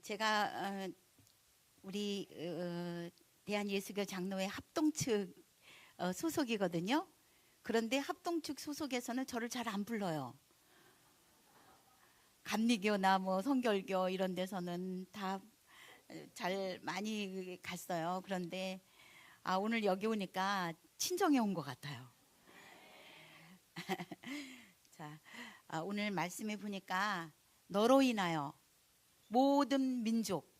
제가 우리 대한예수교 장로회 합동측 소속이거든요. 그런데 합동측 소속에서는 저를 잘 안 불러요. 감리교나 뭐 성결교 이런 데서는 다 잘 많이 갔어요. 그런데 오늘 여기 오니까 친정에 온 것 같아요. 자, 오늘 말씀해 보니까 너로 인하여 모든 민족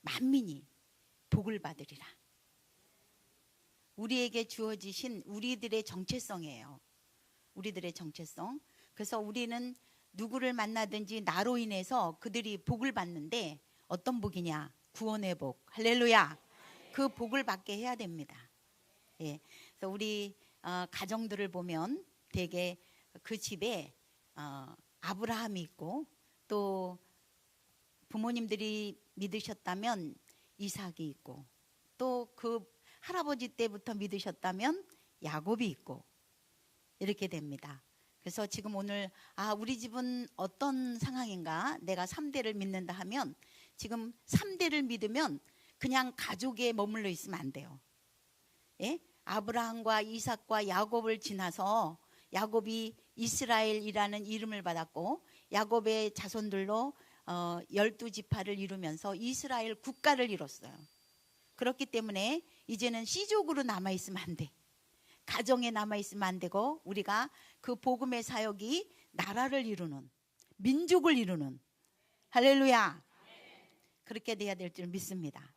만민이 복을 받으리라. 우리에게 주어지신 우리들의 정체성이에요. 우리들의 정체성. 그래서 우리는 누구를 만나든지 나로 인해서 그들이 복을 받는데 어떤 복이냐? 구원의 복. 할렐루야. 그 복을 받게 해야 됩니다. 예. 그래서 우리 가정들을 보면 대개 그 집에 아브라함이 있고 또 부모님들이 믿으셨다면 이삭이 있고 또 그 할아버지 때부터 믿으셨다면 야곱이 있고 이렇게 됩니다. 그래서 지금 오늘 우리 집은 어떤 상황인가? 내가 3대를 믿는다 하면 지금 3대를 믿으면 그냥 가족에 머물러 있으면 안 돼요. 예? 아브라함과 이삭과 야곱을 지나서 야곱이 이스라엘이라는 이름을 받았고 야곱의 자손들로 12지파를 이루면서 이스라엘 국가를 이뤘어요. 그렇기 때문에 이제는 씨족으로 남아있으면 안 돼. 가정에 남아있으면 안 되고 우리가 그 복음의 사역이 나라를 이루는 민족을 이루는 할렐루야 그렇게 돼야 될 줄 믿습니다.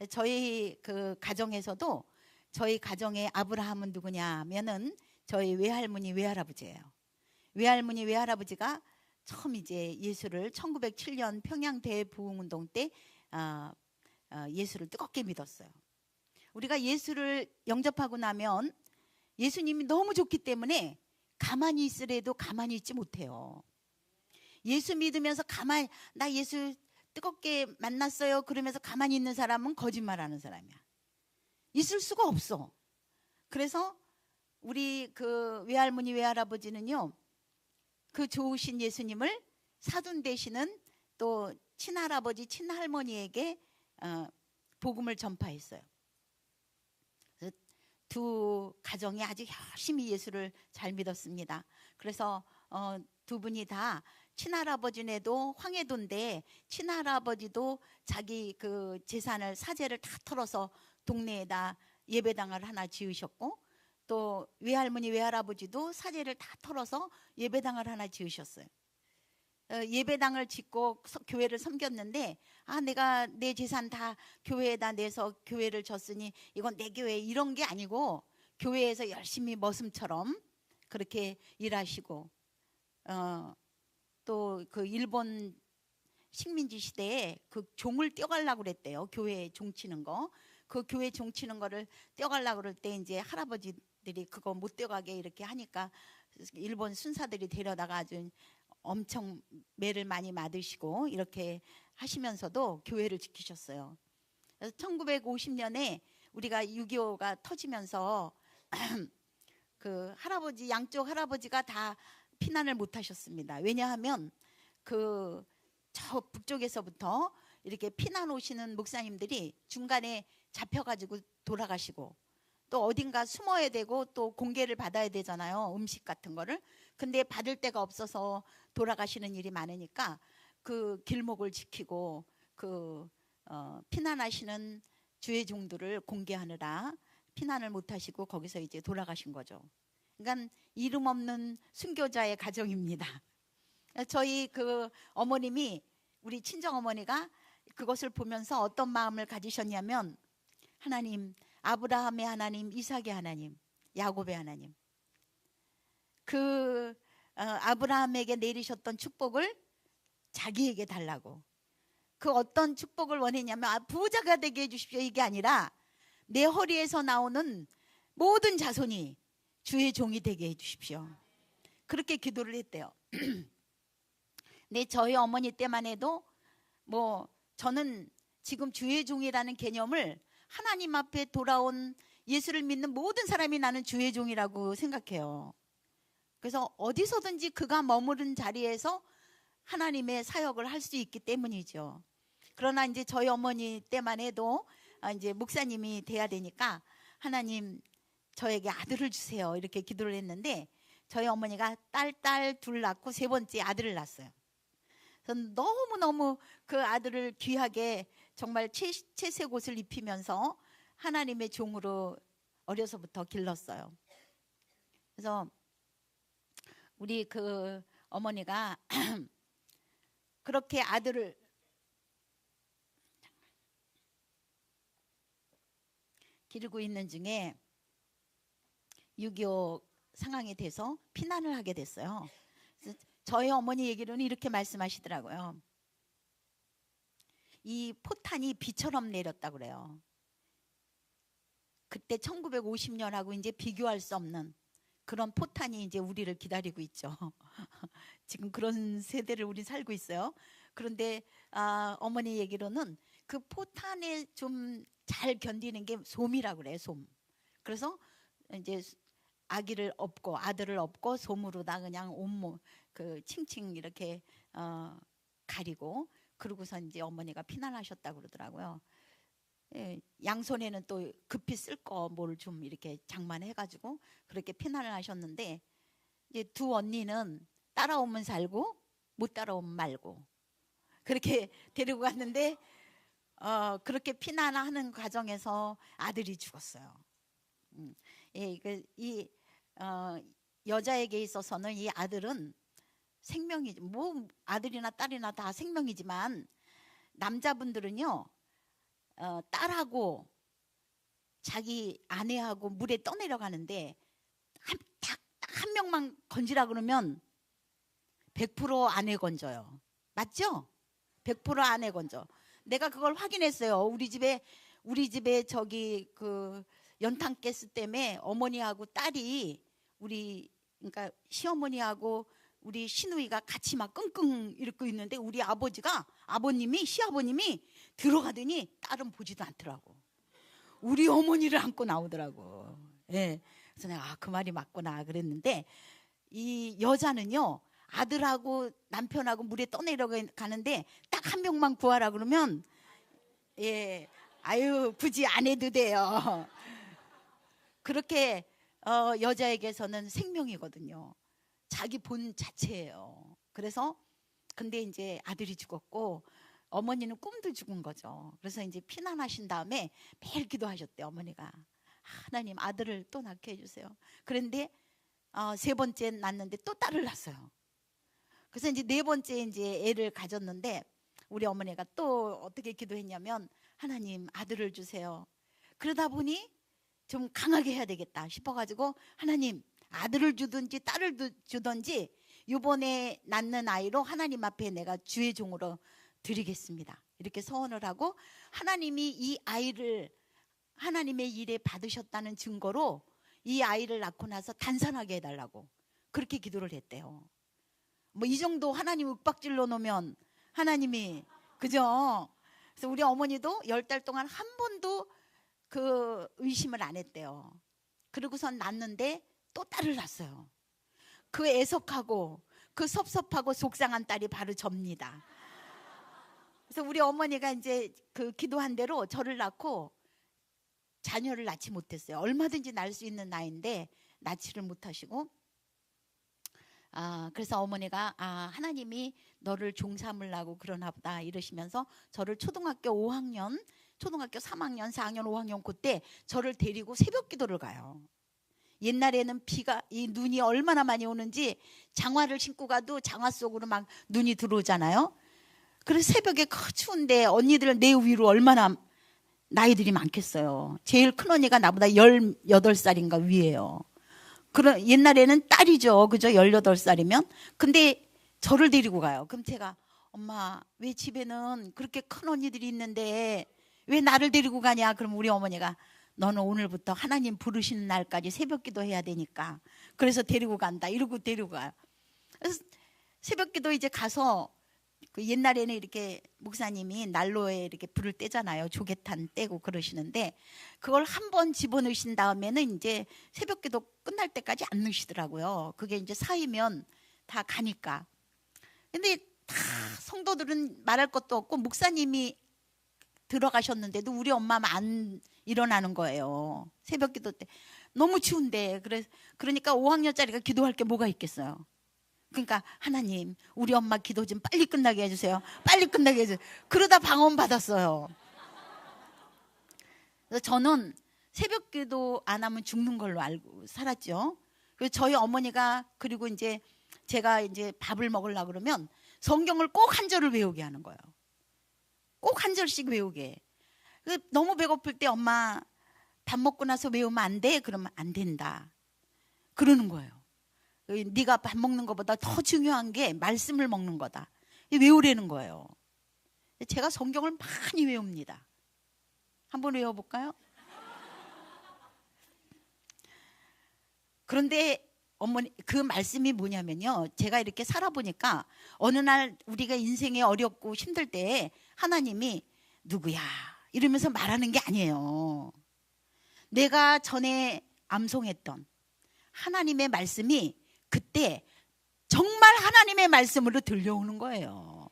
저희 그 가정에서도 저희 가정의 아브라함은 누구냐 하면은 저희 외할머니 외할아버지예요. 외할머니 외할아버지가 처음 이제 예수를 1907년 평양 대부흥운동 때 예수를 뜨겁게 믿었어요. 우리가 예수를 영접하고 나면 예수님이 너무 좋기 때문에 가만히 있으래도 가만히 있지 못해요. 예수 믿으면서 나 예수 뜨겁게 만났어요 그러면서 가만히 있는 사람은 거짓말하는 사람이야. 있을 수가 없어. 그래서 우리 그 외할머니 외할아버지는요 그 좋으신 예수님을 사돈 되시는 또 친할아버지 친할머니에게 복음을 전파했어요. 두 가정이 아주 열심히 예수를 잘 믿었습니다. 그래서 두 분이 다 친할아버지네도 황해도인데 친할아버지도 자기 그 재산을 사재를 다 털어서 동네에다 예배당을 하나 지으셨고 또 외할머니 외할아버지도 사재를 다 털어서 예배당을 하나 지으셨어요. 예배당을 짓고 교회를 섬겼는데 내가 내 재산 다 교회에다 내서 교회를 졌으니 이건 내 교회 이런 게 아니고 교회에서 열심히 머슴처럼 그렇게 일하시고 또 그 일본 식민지 시대에 그 종을 떼어가려고 그랬대요. 교회에 종 치는 거. 그 교회 종 치는 거를 떼어가려고 그럴 때 이제 할아버지들이 그거 못 떼어가게 이렇게 하니까 일본 순사들이 데려다가 아주 엄청 매를 많이 맞으시고 이렇게 하시면서도 교회를 지키셨어요. 그래서 1950년에 우리가 6.25가 터지면서 그 할아버지 양쪽 할아버지가 다 피난을 못 하셨습니다. 왜냐하면 그 저 북쪽에서부터 이렇게 피난 오시는 목사님들이 중간에 잡혀가지고 돌아가시고 또 어딘가 숨어야 되고 또 공개를 받아야 되잖아요. 음식 같은 거를. 근데 받을 데가 없어서 돌아가시는 일이 많으니까 그 길목을 지키고 그 피난하시는 주의 종들을 공개하느라 피난을 못 하시고 거기서 이제 돌아가신 거죠. 그러니까 이름 없는 순교자의 가정입니다. 저희 그 어머님이 우리 친정 어머니가 그것을 보면서 어떤 마음을 가지셨냐면 하나님 아브라함의 하나님, 이삭의 하나님, 야곱의 하나님. 그 아브라함에게 내리셨던 축복을 자기에게 달라고. 그 어떤 축복을 원했냐면 부자가 되게 해주십시오 이게 아니라 내 허리에서 나오는 모든 자손이 주의 종이 되게 해주십시오. 그렇게 기도를 했대요. 근데 저희 어머니 때만 해도 뭐 저는 지금 주의 종이라는 개념을 하나님 앞에 돌아온 예수를 믿는 모든 사람이 나는 주의 종이라고 생각해요. 그래서 어디서든지 그가 머무른 자리에서 하나님의 사역을 할 수 있기 때문이죠. 그러나 이제 저희 어머니 때만 해도 이제 목사님이 돼야 되니까 하나님 저에게 아들을 주세요 이렇게 기도를 했는데 저희 어머니가 딸 둘 낳고 세 번째 아들을 낳았어요. 저는 너무너무 그 아들을 귀하게 정말 채색 옷을 입히면서 하나님의 종으로 어려서부터 길렀어요. 그래서 우리 그 어머니가 그렇게 아들을 기르고 있는 중에 6.25 상황이 돼서 피난을 하게 됐어요. 그래서 저희 어머니 얘기로는 이렇게 말씀하시더라고요. 이 포탄이 비처럼 내렸다고 그래요. 그때 1950년하고 이제 비교할 수 없는 그런 포탄이 이제 우리를 기다리고 있죠. 지금 그런 세대를 우리 살고 있어요. 그런데 어머니 얘기로는 그 포탄에 좀 잘 견디는 게 솜이라고 그래요. 솜. 그래서 이제 아기를 업고 아들을 업고 솜으로다 그냥 온몸 그 칭칭 이렇게 가리고 그러고서 이제 어머니가 피난하셨다고 그러더라고요. 예, 양손에는 또 급히 쓸 거 뭘 좀 이렇게 장만해가지고 그렇게 피난을 하셨는데 이제 두 언니는 따라오면 살고 못 따라오면 말고 그렇게 데리고 갔는데 그렇게 피난하는 과정에서 아들이 죽었어요. 예, 이 여자에게 있어서는 이 아들은 생명이 뭐 아들이나 딸이나 다 생명이지만 남자분들은요 딸하고 자기 아내하고 물에 떠내려가는데 딱 한 명만 건지라 그러면 100% 아내 건져요. 맞죠? 100% 아내 건져. 내가 그걸 확인했어요. 우리 집에 저기 그 연탄가스 때문에 어머니하고 딸이 우리 그러니까 시어머니하고 우리 시누이가 같이 막 끙끙 이러고 있는데 우리 아버님이 시아버님이 들어가더니 딸은 보지도 않더라고. 우리 어머니를 안고 나오더라고. 예. 그래서 내가 그 말이 맞구나 그랬는데 이 여자는요 아들하고 남편하고 물에 떠내려가는데 딱 한 명만 구하라 그러면 예 아유 굳이 안 해도 돼요. 그렇게 여자에게서는 생명이거든요. 자기 본 자체예요. 그래서 근데 이제 아들이 죽었고 어머니는 꿈도 죽은 거죠. 그래서 이제 피난하신 다음에 매일 기도하셨대요. 어머니가 하나님 아들을 또 낳게 해주세요. 그런데 세 번째 낳는데 또 딸을 낳았어요. 그래서 이제 네 번째 이제 애를 가졌는데 우리 어머니가 또 어떻게 기도했냐면 하나님 아들을 주세요. 그러다 보니 좀 강하게 해야 되겠다 싶어가지고 하나님 아들을 주든지 딸을 주든지 이번에 낳는 아이로 하나님 앞에 내가 주의 종으로 드리겠습니다. 이렇게 서원을 하고 하나님이 이 아이를 하나님의 일에 받으셨다는 증거로 이 아이를 낳고 나서 단산하게 해달라고 그렇게 기도를 했대요. 뭐 이 정도 하나님 윽박질러 놓으면 하나님이 그죠? 그래서 우리 어머니도 10달 동안 한 번도 그 의심을 안 했대요. 그러고선 낳는데 또 딸을 낳았어요. 그 애석하고 그 섭섭하고 속상한 딸이 바로 접니다. 그래서 우리 어머니가 이제 그 기도한 대로 저를 낳고 자녀를 낳지 못했어요. 얼마든지 낳을 수 있는 나이인데 낳지를 못하시고 그래서 어머니가 하나님이 너를 종삼으려고 그러나 보다 이러시면서 저를 초등학교 5학년 초등학교 3학년 4학년 5학년 그때 저를 데리고 새벽 기도를 가요. 옛날에는 이 눈이 얼마나 많이 오는지 장화를 신고 가도 장화 속으로 막 눈이 들어오잖아요. 그래서 새벽에 추운데 언니들 내 위로 얼마나 나이들이 많겠어요. 제일 큰 언니가 나보다 18살인가 위에요. 옛날에는 딸이죠. 그죠? 18살이면. 근데 저를 데리고 가요. 그럼 제가 엄마 왜 집에는 그렇게 큰 언니들이 있는데 왜 나를 데리고 가냐? 그럼 우리 어머니가 너는 오늘부터 하나님 부르시는 날까지 새벽 기도해야 되니까 그래서 데리고 간다. 이러고 데리고 가요. 그래서 새벽 기도 이제 가서 그 옛날에는 이렇게 목사님이 난로에 이렇게 불을 떼잖아요. 조개탄 떼고 그러시는데 그걸 한 번 집어넣으신 다음에는 이제 새벽기도 끝날 때까지 안 넣으시더라고요. 그게 이제 쌓이면 다 가니까. 근데 다 성도들은 말할 것도 없고 목사님이 들어가셨는데도 우리 엄마는 안 일어나는 거예요. 새벽 기도 때. 너무 추운데. 그러니까 5학년짜리가 기도할 게 뭐가 있겠어요. 그러니까 하나님 우리 엄마 기도 좀 빨리 끝나게 해주세요. 빨리 끝나게 해주세요. 그러다 방언 받았어요. 그래서 저는 새벽 기도 안 하면 죽는 걸로 알고 살았죠. 그래서 저희 어머니가 그리고 이제 제가 이제 밥을 먹으려고 그러면 성경을 꼭 한 절을 외우게 하는 거예요. 꼭 한 절씩 외우게. 너무 배고플 때 엄마 밥 먹고 나서 외우면 안 돼? 그러면 안 된다. 그러는 거예요. 네가 밥 먹는 것보다 더 중요한 게 말씀을 먹는 거다. 외우라는 거예요. 제가 성경을 많이 외웁니다. 한번 외워볼까요? 그런데 어머니 그 말씀이 뭐냐면요. 제가 이렇게 살아보니까 어느 날 우리가 인생이 어렵고 힘들 때 하나님이 누구야 이러면서 말하는 게 아니에요. 내가 전에 암송했던 하나님의 말씀이 그때 정말 하나님의 말씀으로 들려오는 거예요.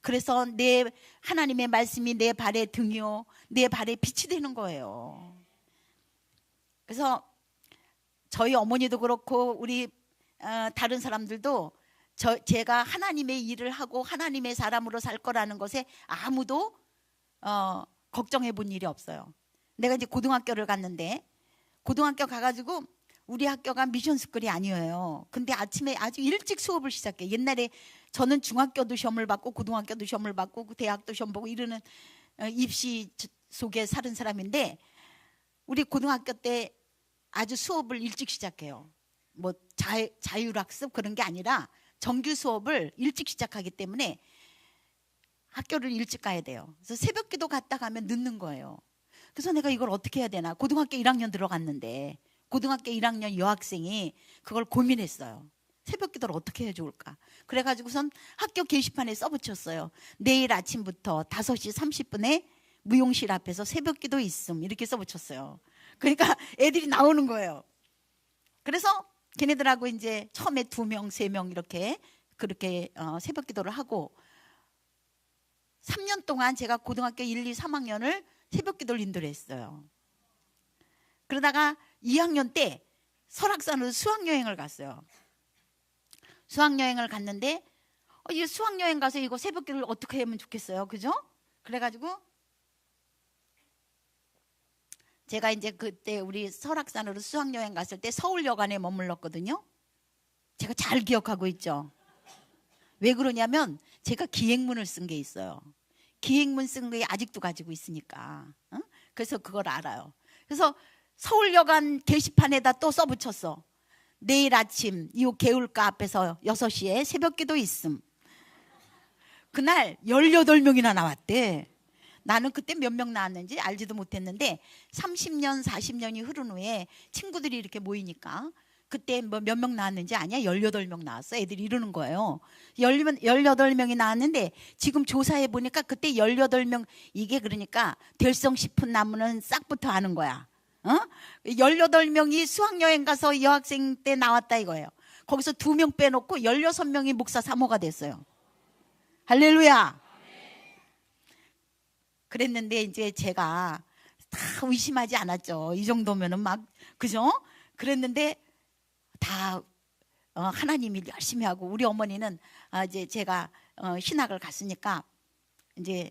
그래서 내 하나님의 말씀이 내 발의 등이요 내 발의 빛이 되는 거예요. 그래서 저희 어머니도 그렇고 우리 다른 사람들도 제가 하나님의 일을 하고 하나님의 사람으로 살 거라는 것에 아무도 걱정해 본 일이 없어요. 내가 이제 고등학교를 갔는데 고등학교 가가지고 우리 학교가 미션 스쿨이 아니에요. 근데 아침에 아주 일찍 수업을 시작해. 옛날에 저는 중학교도 시험을 받고 고등학교도 시험을 받고 대학도 시험 보고 이러는 입시 속에 사는 사람인데 우리 고등학교 때 아주 수업을 일찍 시작해요. 뭐 자율학습 그런 게 아니라 정규 수업을 일찍 시작하기 때문에 학교를 일찍 가야 돼요. 그래서 새벽 기도 갔다 가면 늦는 거예요. 그래서 내가 이걸 어떻게 해야 되나. 고등학교 1학년 들어갔는데 고등학교 1학년 여학생이 그걸 고민했어요. 새벽 기도를 어떻게 해야 좋을까. 그래가지고선 학교 게시판에 써붙였어요. 내일 아침부터 5시 30분에 무용실 앞에서 새벽 기도 있음 이렇게 써붙였어요. 그러니까 애들이 나오는 거예요. 그래서 걔네들하고 이제 처음에 2명, 3명 이렇게 그렇게 새벽 기도를 하고 3년 동안 제가 고등학교 1, 2, 3학년을 새벽 기도를 인도를 했어요. 그러다가 2학년 때 설악산으로 수학여행을 갔어요. 수학여행을 갔는데 이 수학여행 가서 이거 새벽 기도를 어떻게 하면 좋겠어요. 그죠? 그래가지고 제가 이제 그때 우리 설악산으로 수학여행 갔을 때 서울여관에 머물렀거든요. 제가 잘 기억하고 있죠. 왜 그러냐면 제가 기행문을 쓴 게 있어요. 기행문 쓴 게 아직도 가지고 있으니까. 그래서 그걸 알아요. 그래서 서울여관 게시판에다 또 써붙였어. 내일 아침 이 개울가 앞에서 6시에 새벽기도 있음. 그날 18명이나 나왔대. 나는 그때 몇 명 나왔는지 알지도 못했는데 30년 40년이 흐른 후에 친구들이 이렇게 모이니까 그때 뭐 몇 명 나왔는지 아냐? 18명 나왔어. 애들이 이러는 거예요. 18명이 나왔는데 지금 조사해 보니까 그때 18명 이게 그러니까 될성 싶은 나무는 싹부터 하는 거야. 18명이 수학여행 가서 여학생 때 나왔다 이거예요. 거기서 2명 빼놓고 16명이 목사 사모가 됐어요. 할렐루야. 그랬는데 이제 제가 다 의심하지 않았죠. 이 정도면은 막 그죠? 그랬는데 다 하나님 일 열심히 하고 우리 어머니는 이제 제가 신학을 갔으니까 이제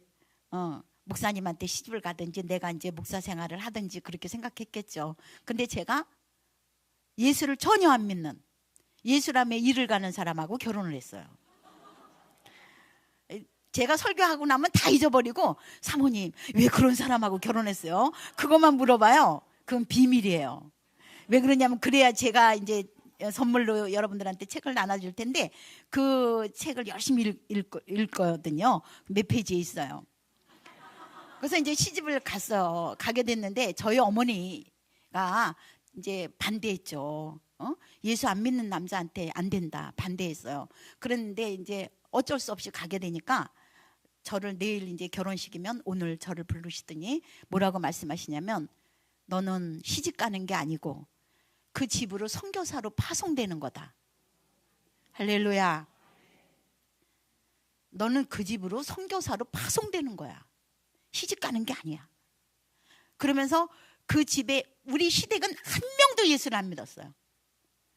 목사님한테 시집을 가든지 내가 이제 목사 생활을 하든지 그렇게 생각했겠죠. 근데 제가 예수를 전혀 안 믿는 예수라며 일을 가는 사람하고 결혼을 했어요. 제가 설교하고 나면 다 잊어버리고 사모님 왜 그런 사람하고 결혼했어요? 그것만 물어봐요. 그건 비밀이에요. 왜 그러냐면 그래야 제가 이제 선물로 여러분들한테 책을 나눠줄 텐데 그 책을 열심히 읽거든요. 몇 페이지에 있어요. 그래서 이제 시집을 갔어요. 가게 됐는데 저희 어머니가 이제 반대했죠. 예수 안 믿는 남자한테 안 된다 반대했어요. 그랬는데 이제 어쩔 수 없이 가게 되니까 저를 내일 이제 결혼식이면 오늘 저를 부르시더니 뭐라고 말씀하시냐면 너는 시집 가는 게 아니고 그 집으로 선교사로 파송되는 거다. 할렐루야. 너는 그 집으로 선교사로 파송되는 거야. 시집 가는 게 아니야. 그러면서 그 집에 우리 시댁은 한 명도 예수를 안 믿었어요.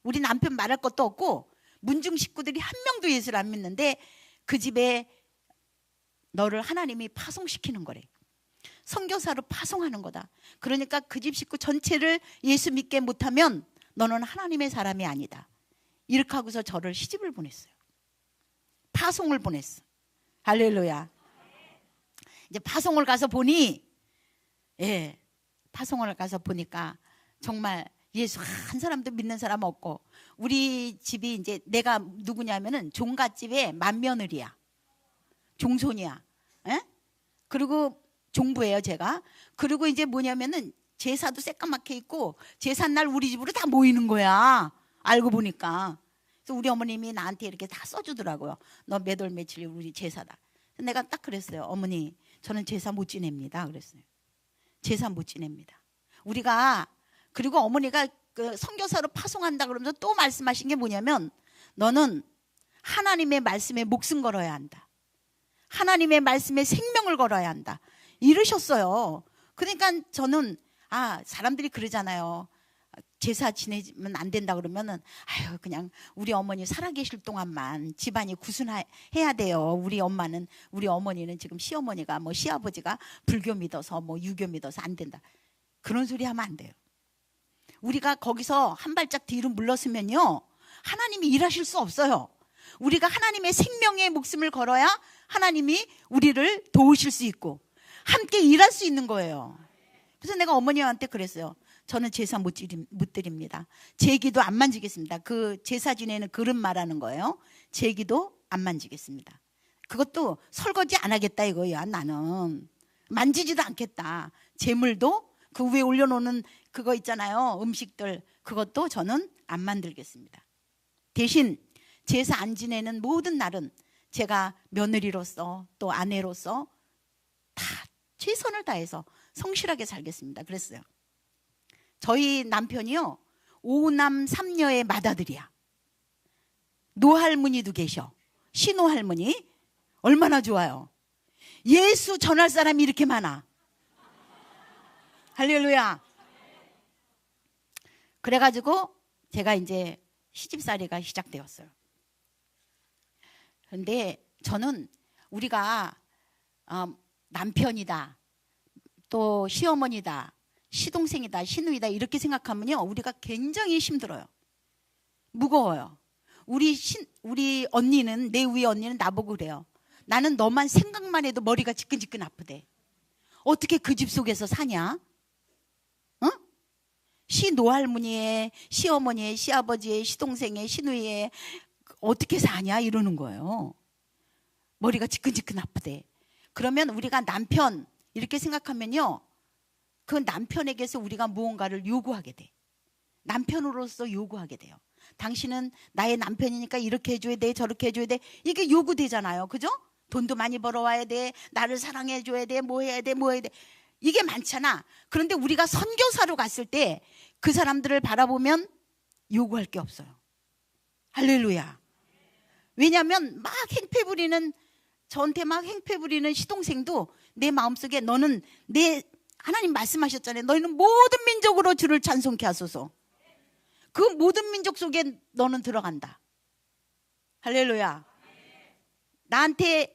우리 남편 말할 것도 없고 문중 식구들이 한 명도 예수를 안 믿는데 그 집에 너를 하나님이 파송시키는 거래. 선교사로 파송하는 거다. 그러니까 그 집 식구 전체를 예수 믿게 못하면 너는 하나님의 사람이 아니다. 이렇게 하고서 저를 시집을 보냈어요. 파송을 보냈어. 할렐루야. 이제 파송을 가서 보니, 파송을 가서 보니까 정말 예수 한 사람도 믿는 사람 없고, 우리 집이 이제 내가 누구냐면은 종갓집의 맏며느리야. 종손이야. 그리고 종부예요, 제가. 그리고 이제 뭐냐면은 제사도 새까맣게 있고 제삿날 우리 집으로 다 모이는 거야. 알고 보니까. 그래서 우리 어머님이 나한테 이렇게 다 써주더라고요. 너 몇 월 며칠 우리 제사다. 내가 딱 그랬어요. 어머니, 저는 제사 못 지냅니다. 그랬어요. 제사 못 지냅니다. 우리가, 그리고 어머니가 그 선교사로 파송한다 그러면서 또 말씀하신 게 뭐냐면, 너는 하나님의 말씀에 목숨 걸어야 한다. 하나님의 말씀에 생명을 걸어야 한다. 이러셨어요. 그러니까 저는, 사람들이 그러잖아요. 제사 지내면 안 된다 그러면은, 그냥 우리 어머니 살아계실 동안만 집안이 구순해야 돼요. 우리 어머니는 지금 시어머니가 뭐 시아버지가 불교 믿어서 뭐 유교 믿어서 안 된다. 그런 소리 하면 안 돼요. 우리가 거기서 한 발짝 뒤로 물러서면요, 하나님이 일하실 수 없어요. 우리가 하나님의 생명의 목숨을 걸어야 하나님이 우리를 도우실 수 있고 함께 일할 수 있는 거예요. 그래서 내가 어머니한테 그랬어요. 저는 제사 못 드립니다. 제 기도 안 만지겠습니다. 그 제사 지내는 그릇 말하는 거예요. 제 기도 안 만지겠습니다. 그것도 설거지 안 하겠다 이거야. 나는 만지지도 않겠다. 재물도 그 위에 올려놓는 그거 있잖아요, 음식들, 그것도 저는 안 만들겠습니다. 대신 제사 안 지내는 모든 날은 제가 며느리로서 또 아내로서 다 최선을 다해서 성실하게 살겠습니다. 그랬어요. 저희 남편이요, 5남 3녀의 맏아들이야. 노할머니도 계셔. 신호할머니. 얼마나 좋아요. 예수 전할 사람이 이렇게 많아. 할렐루야. 그래가지고 제가 이제 시집살이가 시작되었어요. 그런데 저는 우리가 남편이다, 또 시어머니다, 시동생이다, 시누이다 이렇게 생각하면요, 우리가 굉장히 힘들어요. 무거워요. 우리 언니는, 내 위에 언니는 나보고 그래요. 나는 너만 생각만 해도 머리가 지끈지끈 아프대. 어떻게 그 집 속에서 사냐? 시노할머니의, 시어머니의, 시아버지의, 시동생의, 시누이의 어떻게 사냐 이러는 거예요. 머리가 지끈지끈 아프대. 그러면 우리가 남편 이렇게 생각하면요, 그 남편에게서 우리가 무언가를 요구하게 돼. 남편으로서 요구하게 돼요. 당신은 나의 남편이니까 이렇게 해줘야 돼, 저렇게 해줘야 돼. 이게 요구되잖아요. 그죠? 돈도 많이 벌어와야 돼, 나를 사랑해줘야 돼, 뭐 해야 돼, 뭐 해야 돼. 이게 많잖아. 그런데 우리가 선교사로 갔을 때 그 사람들을 바라보면 요구할 게 없어요. 할렐루야. 왜냐하면 막 행패 부리는, 저한테 막 행패 부리는 시동생도 내 마음속에, 너는 하나님 말씀하셨잖아요. 너희는 모든 민족으로 주를 찬송케 하소서. 그 모든 민족 속에 너는 들어간다. 할렐루야. 나한테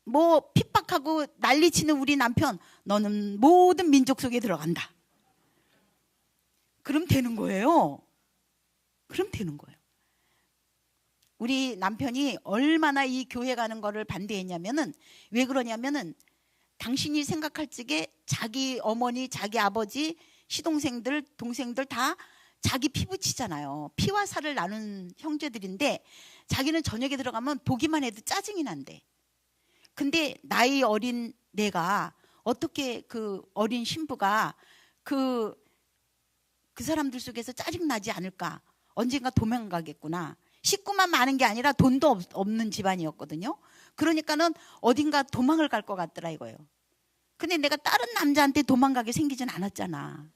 뭐 핍박하고 난리치는 우리 남편, 너는 모든 민족 속에 들어간다. 그럼 되는 거예요. 그럼 되는 거예요. 우리 남편이 얼마나 이 교회 가는 거를 반대했냐면은, 왜 그러냐면은, 당신이 생각할 적에 자기 어머니, 자기 아버지, 시동생들, 동생들 다 자기 피부치잖아요. 피와 살을 나눈 형제들인데 자기는 저녁에 들어가면 보기만 해도 짜증이 난대. 근데 나이 어린 내가 어떻게 그 어린 신부가 그 사람들 속에서 짜증나지 않을까? 언젠가 도망가겠구나. 식구만 많은 게 아니라 돈도 없는 집안이었거든요. 그러니까는 어딘가 도망을 갈 것 같더라 이거예요. 근데 내가 다른 남자한테 도망가게 생기진 않았잖아.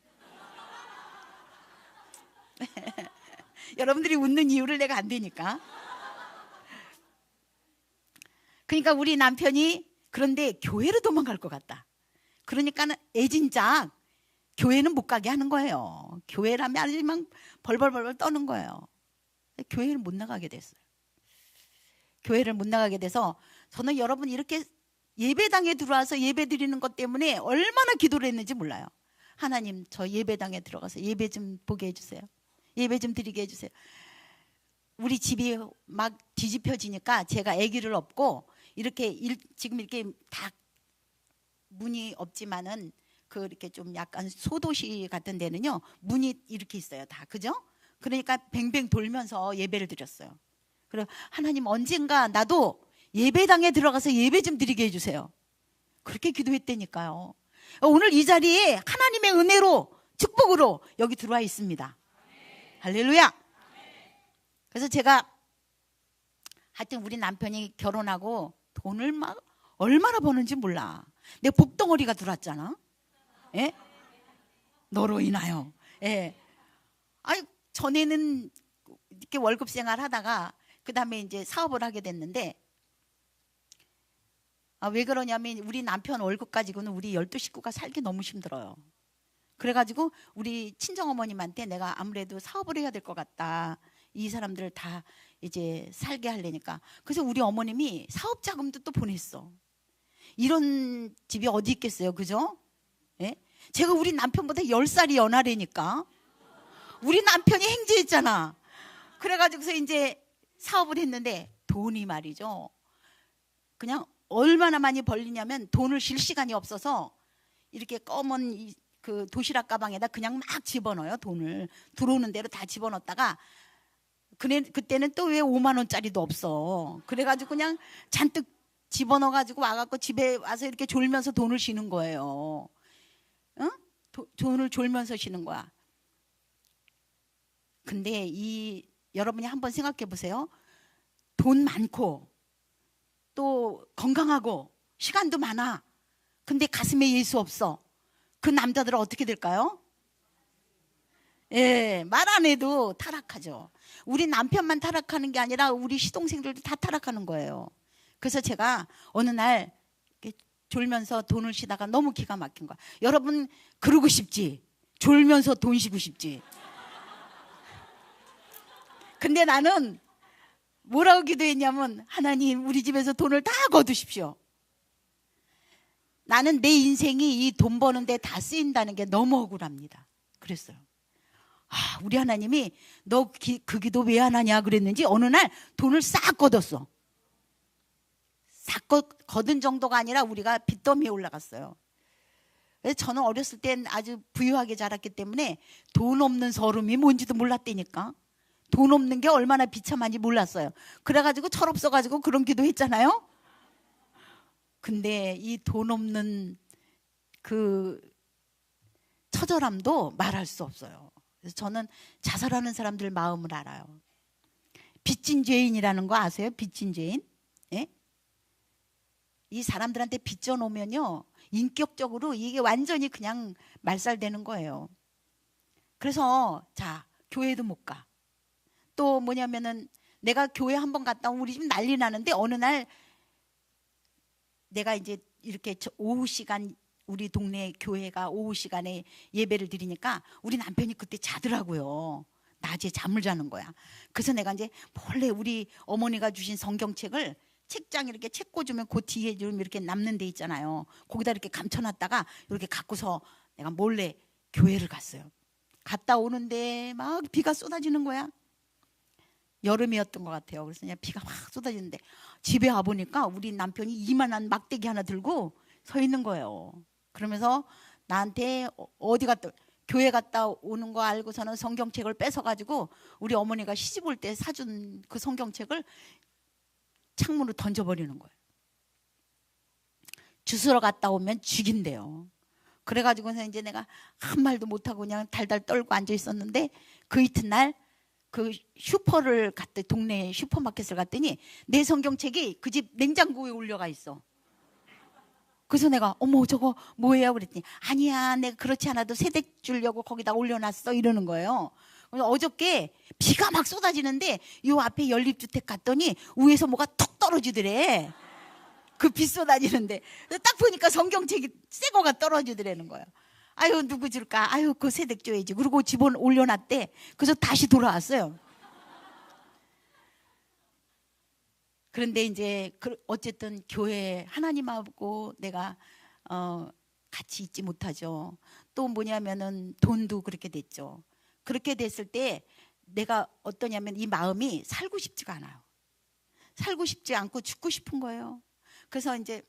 여러분들이 웃는 이유를 내가 안 되니까. 그러니까 우리 남편이 그런데 교회로 도망갈 것 같다. 그러니까 애진작 교회는 못 가게 하는 거예요. 교회라면 아주 막 벌벌벌벌 떠는 거예요. 교회를 못 나가게 됐어요. 교회를 못 나가게 돼서 저는 여러분 이렇게 예배당에 들어와서 예배 드리는 것 때문에 얼마나 기도를 했는지 몰라요. 하나님, 저 예배당에 들어가서 예배 좀 보게 해주세요. 예배 좀 드리게 해주세요. 우리 집이 막 뒤집혀지니까 제가 아기를 업고 이렇게 지금 이렇게 다 문이 없지만은 그 이렇게 좀 약간 소도시 같은 데는요 문이 이렇게 있어요 다, 그죠? 그러니까 뱅뱅 돌면서 예배를 드렸어요. 그리고 하나님, 언젠가 나도 예배당에 들어가서 예배 좀 드리게 해주세요. 그렇게 기도했다니까요. 오늘 이 자리에 하나님의 은혜로, 축복으로 여기 들어와 있습니다. 할렐루야. 그래서 제가 하여튼 우리 남편이 결혼하고 돈을 막 얼마나 버는지 몰라. 내 복덩어리가 들어왔잖아. 예? 너로 인하여. 예. 아니, 전에는 이렇게 월급 생활 하다가 그 다음에 이제 사업을 하게 됐는데, 왜 그러냐면 우리 남편 월급 가지고는 우리 12식구가 살기 너무 힘들어요. 그래가지고 우리 친정어머님한테 내가 아무래도 사업을 해야 될 것 같다. 이 사람들을 다 이제 살게 하려니까. 그래서 우리 어머님이 사업 자금도 또 보냈어. 이런 집이 어디 있겠어요, 그죠? 예? 제가 우리 남편보다 10살이 연하라니까. 우리 남편이 행제했잖아. 그래가지고서 이제 사업을 했는데 돈이 말이죠, 그냥 얼마나 많이 벌리냐면 돈을 쉴 시간이 없어서 이렇게 검은 그 도시락 가방에다 그냥 막 집어넣어요. 돈을 들어오는 대로 다 집어넣다가 그때는 또 왜 5만 원짜리도 없어. 그래가지고 그냥 잔뜩 집어넣어가지고 와갖고 집에 와서 이렇게 졸면서 돈을 쉬는 거예요. 응? 돈을 졸면서 쉬는 거야. 근데 여러분이 한번 생각해 보세요. 돈 많고 또 건강하고 시간도 많아. 근데 가슴에 예수 없어. 그 남자들은 어떻게 될까요? 예, 말 안 해도 타락하죠. 우리 남편만 타락하는 게 아니라 우리 시동생들도 다 타락하는 거예요. 그래서 제가 어느 날 이렇게 졸면서 돈을 쉬다가 너무 기가 막힌 거야. 여러분 그러고 싶지? 졸면서 돈 쉬고 싶지? 근데 나는 뭐라고 기도했냐면, 하나님, 우리 집에서 돈을 다 거두십시오. 나는 내 인생이 이 돈 버는데 다 쓰인다는 게 너무 억울합니다. 그랬어요. 우리 하나님이 너 그 기도 왜 안 하냐 그랬는지 어느 날 돈을 싹 걷었어. 싹 거둔 정도가 아니라 우리가 빚더미에 올라갔어요. 그래서 저는 어렸을 땐 아주 부유하게 자랐기 때문에 돈 없는 서름이 뭔지도 몰랐다니까. 돈 없는 게 얼마나 비참한지 몰랐어요. 그래가지고 철없어가지고 그런 기도 했잖아요. 근데 이 돈 없는 그 처절함도 말할 수 없어요. 그래서 저는 자살하는 사람들 마음을 알아요. 빚진 죄인이라는 거 아세요? 빚진 죄인? 예? 이 사람들한테 빚져 놓으면요, 인격적으로 이게 완전히 그냥 말살되는 거예요. 그래서 자, 교회도 못 가. 또 뭐냐면은 내가 교회 한번 갔다 오면 우리 집 난리 나는데, 어느 날 내가 이제 이렇게 오후 시간, 우리 동네 교회가 오후 시간에 예배를 드리니까 우리 남편이 그때 자더라고요. 낮에 잠을 자는 거야. 그래서 내가 이제 몰래 우리 어머니가 주신 성경책을 책장 이렇게 책 꽂으면 그 뒤에 좀 이렇게 남는 데 있잖아요. 거기다 이렇게 감춰놨다가 이렇게 갖고서 내가 몰래 교회를 갔어요. 갔다 오는데 막 비가 쏟아지는 거야. 여름이었던 것 같아요. 그래서 그냥 비가 막 쏟아지는데 집에 와보니까 우리 남편이 이만한 막대기 하나 들고 서 있는 거예요. 그러면서 나한테 교회 갔다 오는 거 알고서는 성경책을 뺏어가지고 우리 어머니가 시집 올 때 사준 그 성경책을 창문으로 던져버리는 거예요. 주스러 갔다 오면 죽인대요. 그래가지고서 이제 내가 한 말도 못하고 그냥 달달 떨고 앉아 있었는데, 그 이튿날 그 슈퍼를 갔더니, 동네 슈퍼마켓을 갔더니 내 성경책이 그 집 냉장고에 올려가 있어. 그래서 내가 어머 저거 뭐예요? 그랬더니 아니야, 내가 그렇지 않아도 세댁 주려고 거기다 올려놨어 이러는 거예요. 어저께 비가 막 쏟아지는데 요 앞에 연립주택 갔더니 위에서 뭐가 툭 떨어지더래. 그 비 쏟아지는데 딱 보니까 성경책이 새 거가 떨어지더라는 거예요. 아유 누구 줄까? 아유 그 세댁 줘야지. 그리고 집어 올려놨대. 그래서 다시 돌아왔어요. 그런데 이제 어쨌든 교회 하나님하고 내가 같이 있지 못하죠. 또 뭐냐면은 돈도 그렇게 됐죠. 그렇게 됐을 때 내가 어떠냐면 이 마음이 살고 싶지가 않아요. 살고 싶지 않고 죽고 싶은 거예요. 그래서 이제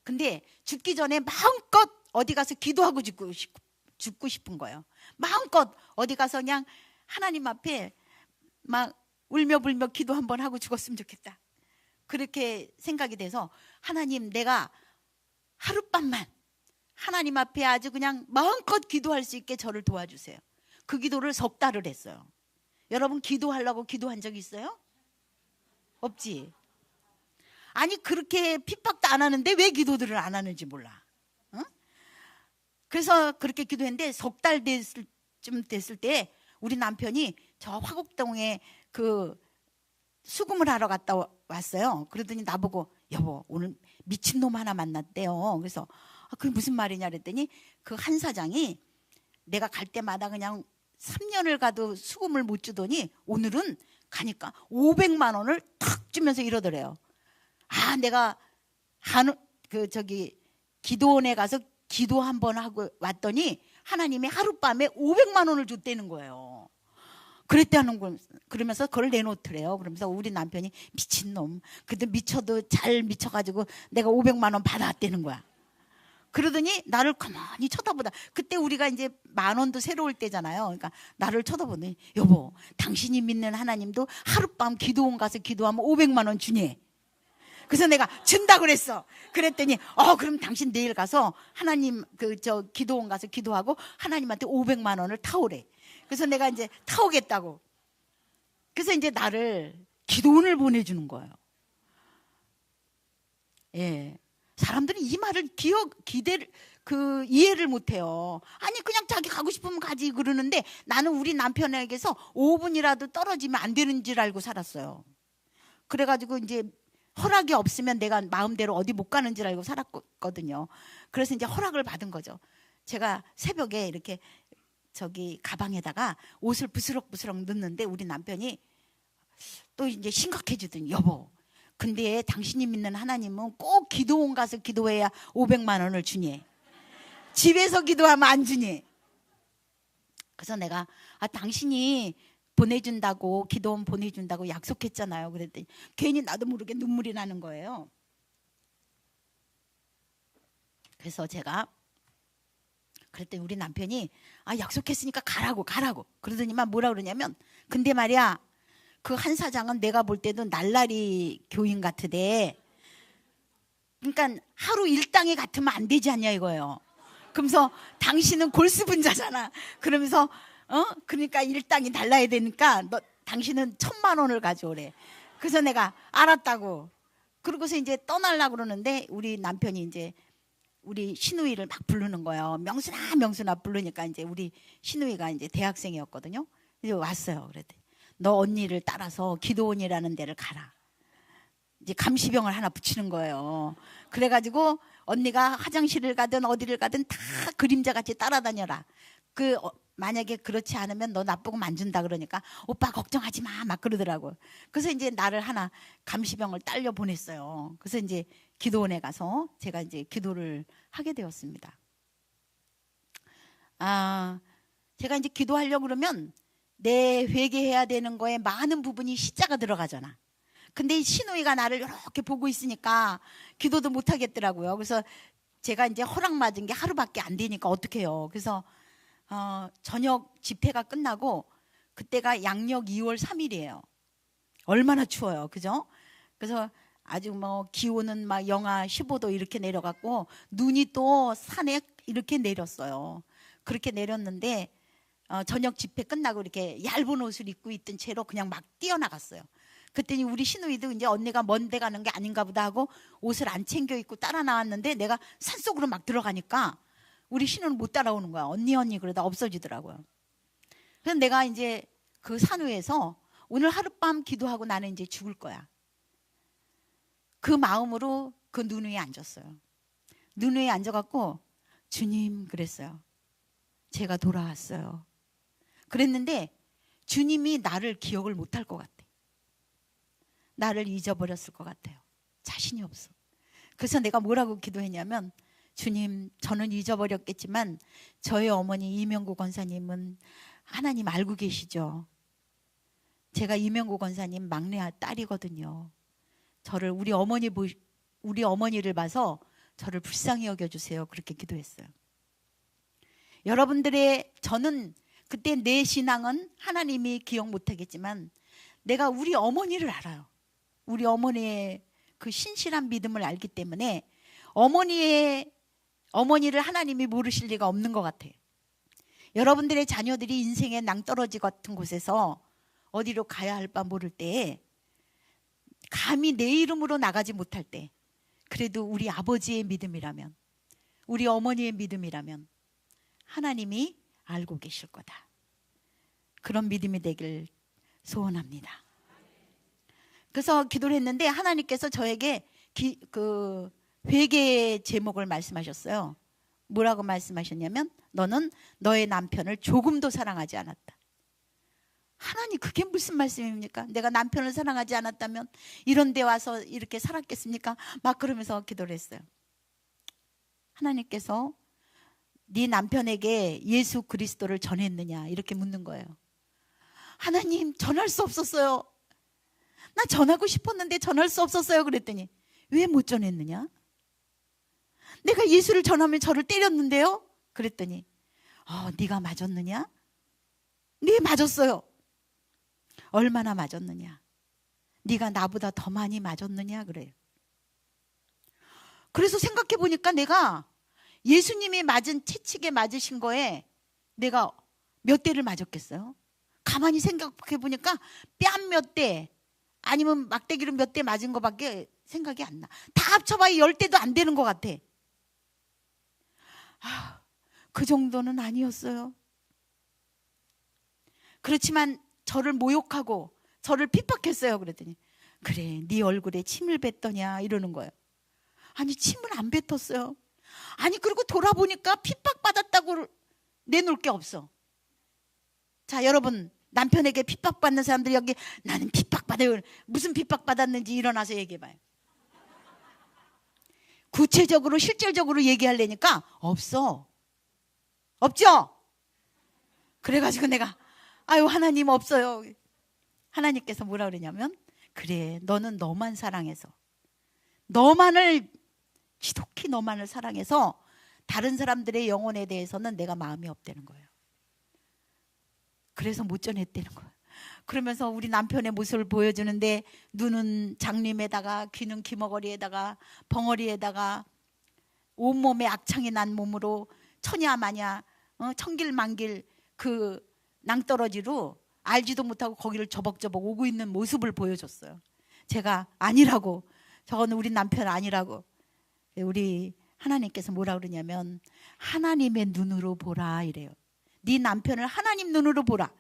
근데 죽기 전에 마음껏 어디 가서 기도하고 죽고 싶은 거예요. 마음껏 어디 가서 그냥 하나님 앞에 막 울며 불며 기도 한번 하고 죽었으면 좋겠다. 그렇게 생각이 돼서 하나님 내가 하룻밤만 하나님 앞에 아주 그냥 마음껏 기도할 수 있게 저를 도와주세요. 그 기도를 석 달을 했어요. 여러분 기도하려고 기도한 적 있어요? 없지. 아니 그렇게 핍박도 안 하는데 왜 기도들을 안 하는지 몰라. 응? 그래서 그렇게 기도했는데 석 달 쯤 됐을 때 우리 남편이 저 화곡동에 그 수금을 하러 갔다 왔어요. 그러더니 나보고 여보 오늘 미친놈 하나 만났대요. 그래서 그게 무슨 말이냐 그랬더니 그 한 사장이 내가 갈 때마다 그냥 3년을 가도 수금을 못 주더니 오늘은 가니까 500만 원을 탁 주면서 이러더래요. 내가 기도원에 가서 기도 한번 하고 왔더니 하나님이 하룻밤에 500만 원을 줬다는 거예요. 그랬다는 걸 그러면서 그걸 내놓더래요. 그러면서 우리 남편이 미친놈. 근데 미쳐도 잘 미쳐가지고 내가 500만 원 받아왔다는 거야. 그러더니 나를 가만히 쳐다보다. 그때 우리가 이제 10,000원도 새로울 때잖아요. 그러니까 나를 쳐다보더니 여보 당신이 믿는 하나님도 하룻밤 기도원 가서 기도하면 500만 원 주니. 그래서 내가 준다 그랬어. 그랬더니 그럼 당신 내일 가서 하나님 기도원 가서 기도하고 하나님한테 500만 원을 타오래. 그래서 내가 이제 타오겠다고. 그래서 이제 나를 기도원을 보내주는 거예요. 예. 사람들은 이 말을 이해를 못해요. 아니 그냥 자기 가고 싶으면 가지 그러는데 나는 우리 남편에게서 5분이라도 떨어지면 안 되는 줄 알고 살았어요. 그래가지고 이제 허락이 없으면 내가 마음대로 어디 못 가는 줄 알고 살았거든요. 그래서 이제 허락을 받은 거죠. 제가 새벽에 이렇게 가방에다가 옷을 부스럭부스럭 넣는데 우리 남편이 또 이제 심각해지더니 여보 근데 당신이 믿는 하나님은 꼭 기도원 가서 기도해야 500만 원을 주니 집에서 기도하면 안 주니. 그래서 내가 당신이 보내준다고 기도원 보내준다고 약속했잖아요. 그랬더니 괜히 나도 모르게 눈물이 나는 거예요. 그래서 제가 그랬더니 우리 남편이 약속했으니까 가라고 그러더니만 뭐라 그러냐면 근데 말이야 그 한 사장은 내가 볼 때도 날라리 교인 같으대. 그러니까 하루 일당이 같으면 안 되지 않냐 이거예요. 그러면서 당신은 골수분자잖아. 그러면서 그러니까 일당이 달라야 되니까 당신은 1,000만 원을 가져오래. 그래서 내가 알았다고. 그러고서 이제 떠나려고 그러는데 우리 남편이 이제 우리 시누이를 막 부르는 거예요. 명순아 부르니까 이제 우리 시누이가 이제 대학생이었거든요. 이제 왔어요. 그랬더니 너 언니를 따라서 기도원이라는 데를 가라. 이제 감시병을 하나 붙이는 거예요. 그래가지고 언니가 화장실을 가든 어디를 가든 다 그림자같이 따라다녀라. 만약에 그렇지 않으면 너 나쁘고 만준다 그러니까 오빠 걱정하지 마 막 그러더라고. 그래서 이제 나를 하나 감시병을 딸려 보냈어요. 그래서 이제 기도원에 가서 제가 이제 기도를 하게 되었습니다. 제가 이제 기도하려고 그러면 내 회개해야 되는 거에 많은 부분이 시자가 들어가잖아. 근데 이 시누이가 나를 이렇게 보고 있으니까 기도도 못 하겠더라고요. 그래서 제가 이제 허락 맞은 게 하루밖에 안 되니까 어떡해요. 그래서 저녁 집회가 끝나고 그때가 양력 2월 3일이에요. 얼마나 추워요. 그죠? 그래서 아주 기온은 막 영하 15도 이렇게 내려갔고 눈이 또 산에 이렇게 내렸어요. 그렇게 내렸는데 저녁 집회 끝나고 이렇게 얇은 옷을 입고 있던 채로 그냥 막 뛰어나갔어요. 그랬더니 우리 시누이도 이제 언니가 먼데 가는 게 아닌가 보다 하고 옷을 안 챙겨 입고 따라 나왔는데 내가 산속으로 막 들어가니까 우리 시누는 못 따라오는 거야. 언니 그러다 없어지더라고요. 그래서 내가 이제 그 산후에서 오늘 하룻밤 기도하고 나는 이제 죽을 거야. 그 마음으로 그 눈 위에 앉았어요. 눈 위에 앉아갖고 주님 그랬어요. 제가 돌아왔어요. 그랬는데 주님이 나를 기억을 못할 것 같아. 나를 잊어버렸을 것 같아요. 자신이 없어. 그래서 내가 뭐라고 기도했냐면, 주님, 저는 잊어버렸겠지만 저희 어머니 이명구 권사님은 하나님 알고 계시죠? 제가 이명구 권사님 막내 딸이거든요. 저를 우리 어머니를 봐서 저를 불쌍히 여겨주세요. 그렇게 기도했어요. 여러분들의, 저는 그때 내 신앙은 하나님이 기억 못하겠지만 내가 우리 어머니를 알아요. 우리 어머니의 그 신실한 믿음을 알기 때문에 어머니를 하나님이 모르실 리가 없는 것 같아요. 여러분들의 자녀들이 인생의 낭떠러지 같은 곳에서 어디로 가야 할 바 모를 때에, 감히 내 이름으로 나가지 못할 때, 그래도 우리 아버지의 믿음이라면, 우리 어머니의 믿음이라면 하나님이 알고 계실 거다. 그런 믿음이 되길 소원합니다. 그래서 기도를 했는데 하나님께서 저에게 그 회개의 제목을 말씀하셨어요. 뭐라고 말씀하셨냐면, 너는 너의 남편을 조금도 사랑하지 않았다. 하나님, 그게 무슨 말씀입니까? 내가 남편을 사랑하지 않았다면 이런 데 와서 이렇게 살았겠습니까? 막 그러면서 기도를 했어요. 하나님께서 네 남편에게 예수 그리스도를 전했느냐 이렇게 묻는 거예요. 하나님, 전할 수 없었어요. 나 전하고 싶었는데 전할 수 없었어요. 그랬더니, 왜 못 전했느냐? 내가 예수를 전하면 저를 때렸는데요. 그랬더니, 네가 맞았느냐? 네, 맞았어요. 얼마나 맞았느냐? 네가 나보다 더 많이 맞았느냐? 그래요. 그래서 생각해 보니까 내가 예수님이 맞은 채찍에 맞으신 거에 내가 몇 대를 맞았겠어요? 가만히 생각해 보니까 뺨 몇 대, 아니면 막대기로 몇 대 맞은 거밖에 생각이 안 나. 다 합쳐봐야 10대도 안 되는 것 같아. 그 정도는 아니었어요. 그렇지만 저를 모욕하고 저를 핍박했어요. 그랬더니, 그래, 네 얼굴에 침을 뱉더냐 이러는 거예요. 아니, 침을 안 뱉었어요. 아니, 그리고 돌아보니까 핍박받았다고 내놓을 게 없어. 자, 여러분, 남편에게 핍박받는 사람들이 여기, 나는 핍박받아요. 무슨 핍박받았는지 일어나서 얘기해봐요. 구체적으로 실질적으로 얘기하려니까 없어. 없죠? 그래가지고 내가, 아유, 하나님 없어요. 하나님께서 뭐라 그러냐면, 그래, 너는 너만 사랑해서, 지독히 너만을 사랑해서 다른 사람들의 영혼에 대해서는 내가 마음이 없다는 거예요. 그래서 못 전했다는 거예요. 그러면서 우리 남편의 모습을 보여주는데, 눈은 장림에다가, 귀는 귀머거리에다가, 벙어리에다가, 온몸에 악창이 난 몸으로 천야마냐, 천길만길 그 낭떠러지로 알지도 못하고 거기를 저벅저벅 오고 있는 모습을 보여줬어요. 제가 아니라고, 저거는 우리 남편 아니라고. 우리 하나님께서 뭐라 그러냐면, 하나님의 눈으로 보라 이래요. 네 남편을 하나님 눈으로 보라.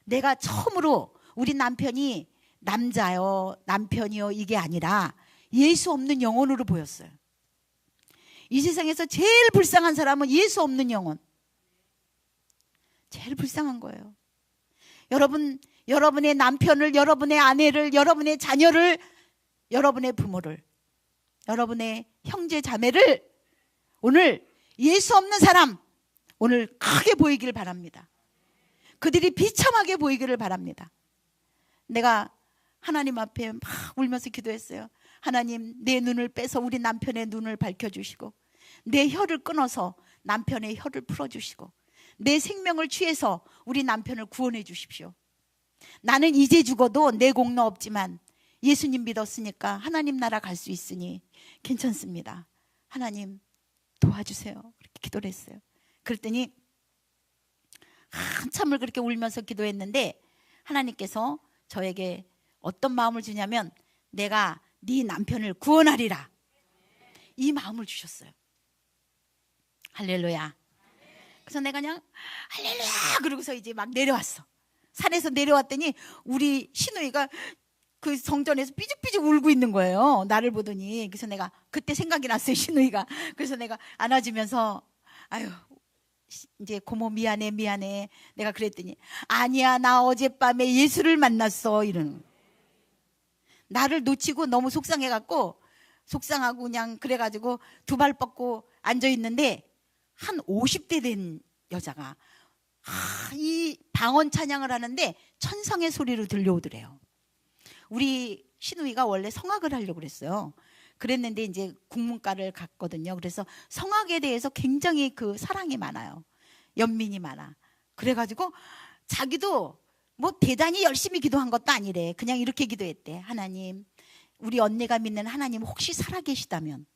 내가 처음으로 우리 남편이 남자요, 남편이요 이게 아니라 예수 없는 영혼으로 보였어요. 이 세상에서 제일 불쌍한 사람은 예수 없는 영혼. 제일 불쌍한 거예요. 여러분, 여러분의 남편을, 여러분의 아내를, 여러분의 자녀를, 여러분의 부모를, 여러분의 형제 자매를 오늘 예수 없는 사람, 오늘 크게 보이기를 바랍니다. 그들이 비참하게 보이기를 바랍니다. 내가 하나님 앞에 막 울면서 기도했어요. 하나님, 내 눈을 빼서 우리 남편의 눈을 밝혀주시고, 내 혀를 끊어서 남편의 혀를 풀어주시고, 내 생명을 취해서 우리 남편을 구원해 주십시오. 나는 이제 죽어도 내 공로 없지만 예수님 믿었으니까 하나님 나라 갈 수 있으니 괜찮습니다. 하나님 도와주세요. 그렇게 기도를 했어요. 그랬더니 한참을 그렇게 울면서 기도했는데 하나님께서 저에게 어떤 마음을 주냐면, 내가 네 남편을 구원하리라, 이 마음을 주셨어요. 할렐루야. 그래서 내가 그냥 할렐루야 그러고서 이제 막 내려왔어. 산에서 내려왔더니 우리 시누이가 그 성전에서 삐죽삐죽 울고 있는 거예요. 나를 보더니. 그래서 내가 그때 생각이 났어요, 신우이가. 그래서 내가 안아주면서 아유 이제 고모 미안해 내가 그랬더니 아니야 나 어젯밤에 예수를 만났어 이러는. 나를 놓치고 너무 속상해갖고 속상하고 그냥 그래가지고 두 발 뻗고 앉아있는데 한 50대 된 여자가 이 방언 찬양을 하는데 천상의 소리로 들려오더래요. 우리 신우이가 원래 성악을 하려고 그랬어요. 그랬는데 이제 국문과를 갔거든요. 그래서 성악에 대해서 굉장히 그 사랑이 많아요. 연민이 많아. 그래가지고 자기도 뭐 대단히 열심히 기도한 것도 아니래. 그냥 이렇게 기도했대. 하나님, 우리 언니가 믿는 하나님 혹시 살아계시다면,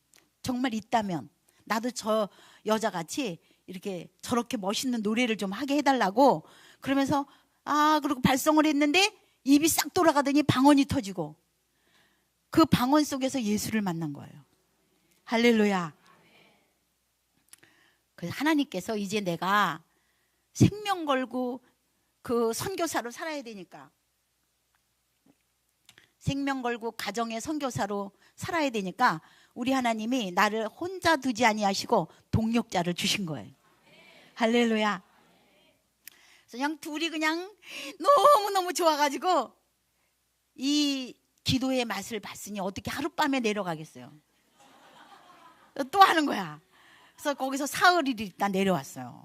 정말 있다면 나도 저 여자같이 이렇게 저렇게 멋있는 노래를 좀 하게 해달라고. 그러면서 그리고 발성을 했는데 입이 싹 돌아가더니 방언이 터지고 그 방언 속에서 예수를 만난 거예요. 할렐루야. 그래서 하나님께서 이제 내가 생명 걸고 그 선교사로 살아야 되니까, 생명 걸고 가정의 선교사로 살아야 되니까 우리 하나님이 나를 혼자 두지 아니하시고 동력자를 주신 거예요. 할렐루야. 그냥 둘이 그냥 너무너무 좋아가지고 이 기도의 맛을 봤으니 어떻게 하룻밤에 내려가겠어요. 또 하는 거야. 그래서 거기서 사흘이 있다 내려왔어요.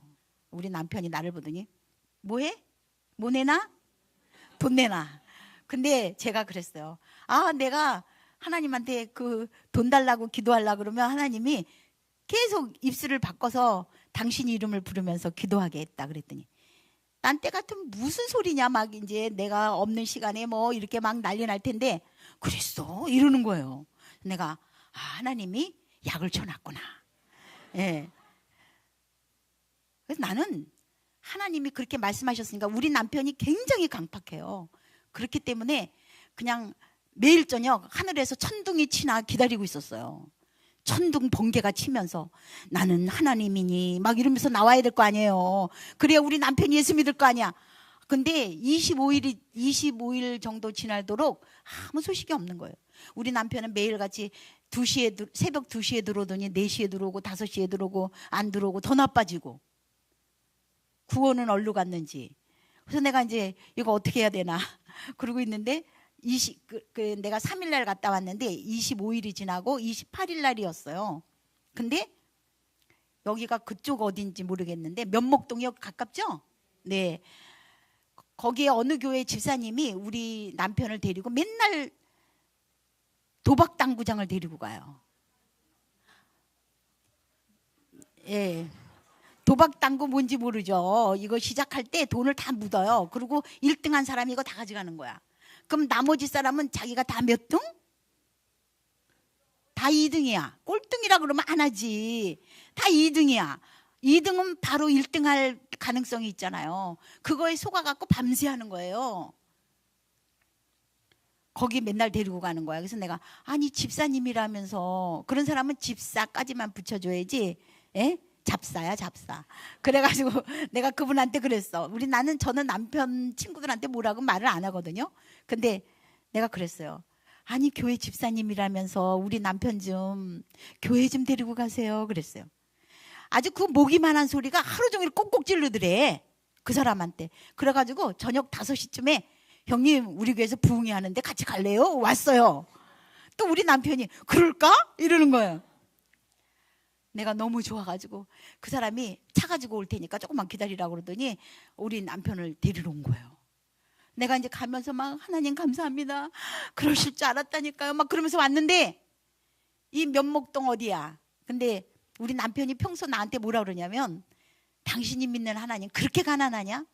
우리 남편이 나를 보더니 뭐해? 뭐 내놔? 돈 내놔. 근데 제가 그랬어요. 내가 하나님한테 그 돈 달라고 기도하려고 그러면 하나님이 계속 입술을 바꿔서 당신 이름을 부르면서 기도하게 했다 그랬더니 난 때 같으면 무슨 소리냐 막 이제 내가 없는 시간에 뭐 이렇게 막 난리 날 텐데 그랬어 이러는 거예요. 내가 하나님이 약을 쳐놨구나. 예. 그래서 나는 하나님이 그렇게 말씀하셨으니까 우리 남편이 굉장히 강팍해요. 그렇기 때문에 그냥 매일 저녁 하늘에서 천둥이 치나 기다리고 있었어요. 천둥 번개가 치면서 나는 하나님이니 막 이러면서 나와야 될 거 아니에요. 그래야 우리 남편이 예수 믿을 거 아니야. 근데 25일 정도 지나도록 아무 소식이 없는 거예요. 우리 남편은 매일같이 새벽 2시에 들어오더니 4시에 들어오고 5시에 들어오고 안 들어오고 더 나빠지고 구원은 어디로 갔는지. 그래서 내가 이제 이거 어떻게 해야 되나 그러고 있는데 내가 3일날 갔다 왔는데 25일이 지나고 28일 날이었어요. 근데 여기가 그쪽 어딘지 모르겠는데 면목동이 가깝죠? 네. 거기에 어느 교회 집사님이 우리 남편을 데리고 맨날 도박당구장을 데리고 가요. 예. 도박당구 뭔지 모르죠. 이거 시작할 때 돈을 다 묻어요. 그리고 1등한 사람이 이거 다 가져가는 거야. 그럼 나머지 사람은 자기가 다 몇 등? 다 2등이야. 꼴등이라 그러면 안 하지. 다 2등이야. 2등은 바로 1등 할 가능성이 있잖아요. 그거에 속아갖고 밤새 하는 거예요. 거기 맨날 데리고 가는 거야. 그래서 내가 아니 집사님이라면서 그런 사람은 집사까지만 붙여줘야지. 에? 잡사야 잡사. 그래가지고 내가 그분한테 그랬어. 저는 남편 친구들한테 뭐라고 말을 안 하거든요. 근데 내가 그랬어요. 아니 교회 집사님이라면서 우리 남편 좀 교회 좀 데리고 가세요. 그랬어요. 아주 그 목이만한 소리가 하루 종일 꼭꼭 찌르더래. 그 사람한테. 그래가지고 저녁 5시쯤에 형님 우리 교회에서 부흥회 하는데 같이 갈래요? 왔어요. 또 우리 남편이 그럴까? 이러는 거예요. 내가 너무 좋아가지고 그 사람이 차 가지고 올 테니까 조금만 기다리라고 그러더니 우리 남편을 데리러 온 거예요. 내가 이제 가면서 막 하나님 감사합니다. 그러실 줄 알았다니까요. 막 그러면서 왔는데 이 면목동 어디야. 근데 우리 남편이 평소 나한테 뭐라 그러냐면 당신이 믿는 하나님 그렇게 가난하냐?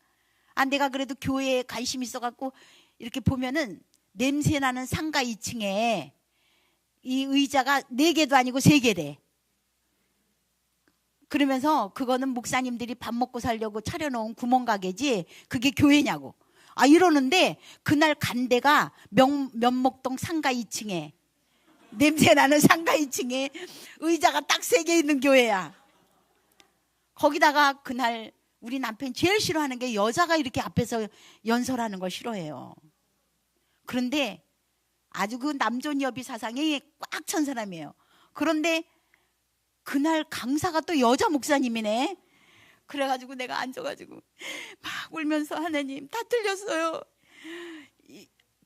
내가 그래도 교회에 관심 있어갖고 이렇게 보면은 냄새나는 상가 2층에 이 의자가 4개도 아니고 3개래. 그러면서 그거는 목사님들이 밥 먹고 살려고 차려놓은 구멍가게지 그게 교회냐고. 이러는데 그날 간 데가 면목동 상가 2층에 냄새나는 상가 2층에 의자가 딱 3개 있는 교회야. 거기다가 그날 우리 남편이 제일 싫어하는 게 여자가 이렇게 앞에서 연설하는 걸 싫어해요. 그런데 아주 그 남존여비 사상에 꽉 찬 사람이에요. 그런데 그날 강사가 또 여자 목사님이네. 그래가지고 내가 앉아가지고 막 울면서 하나님 다 틀렸어요.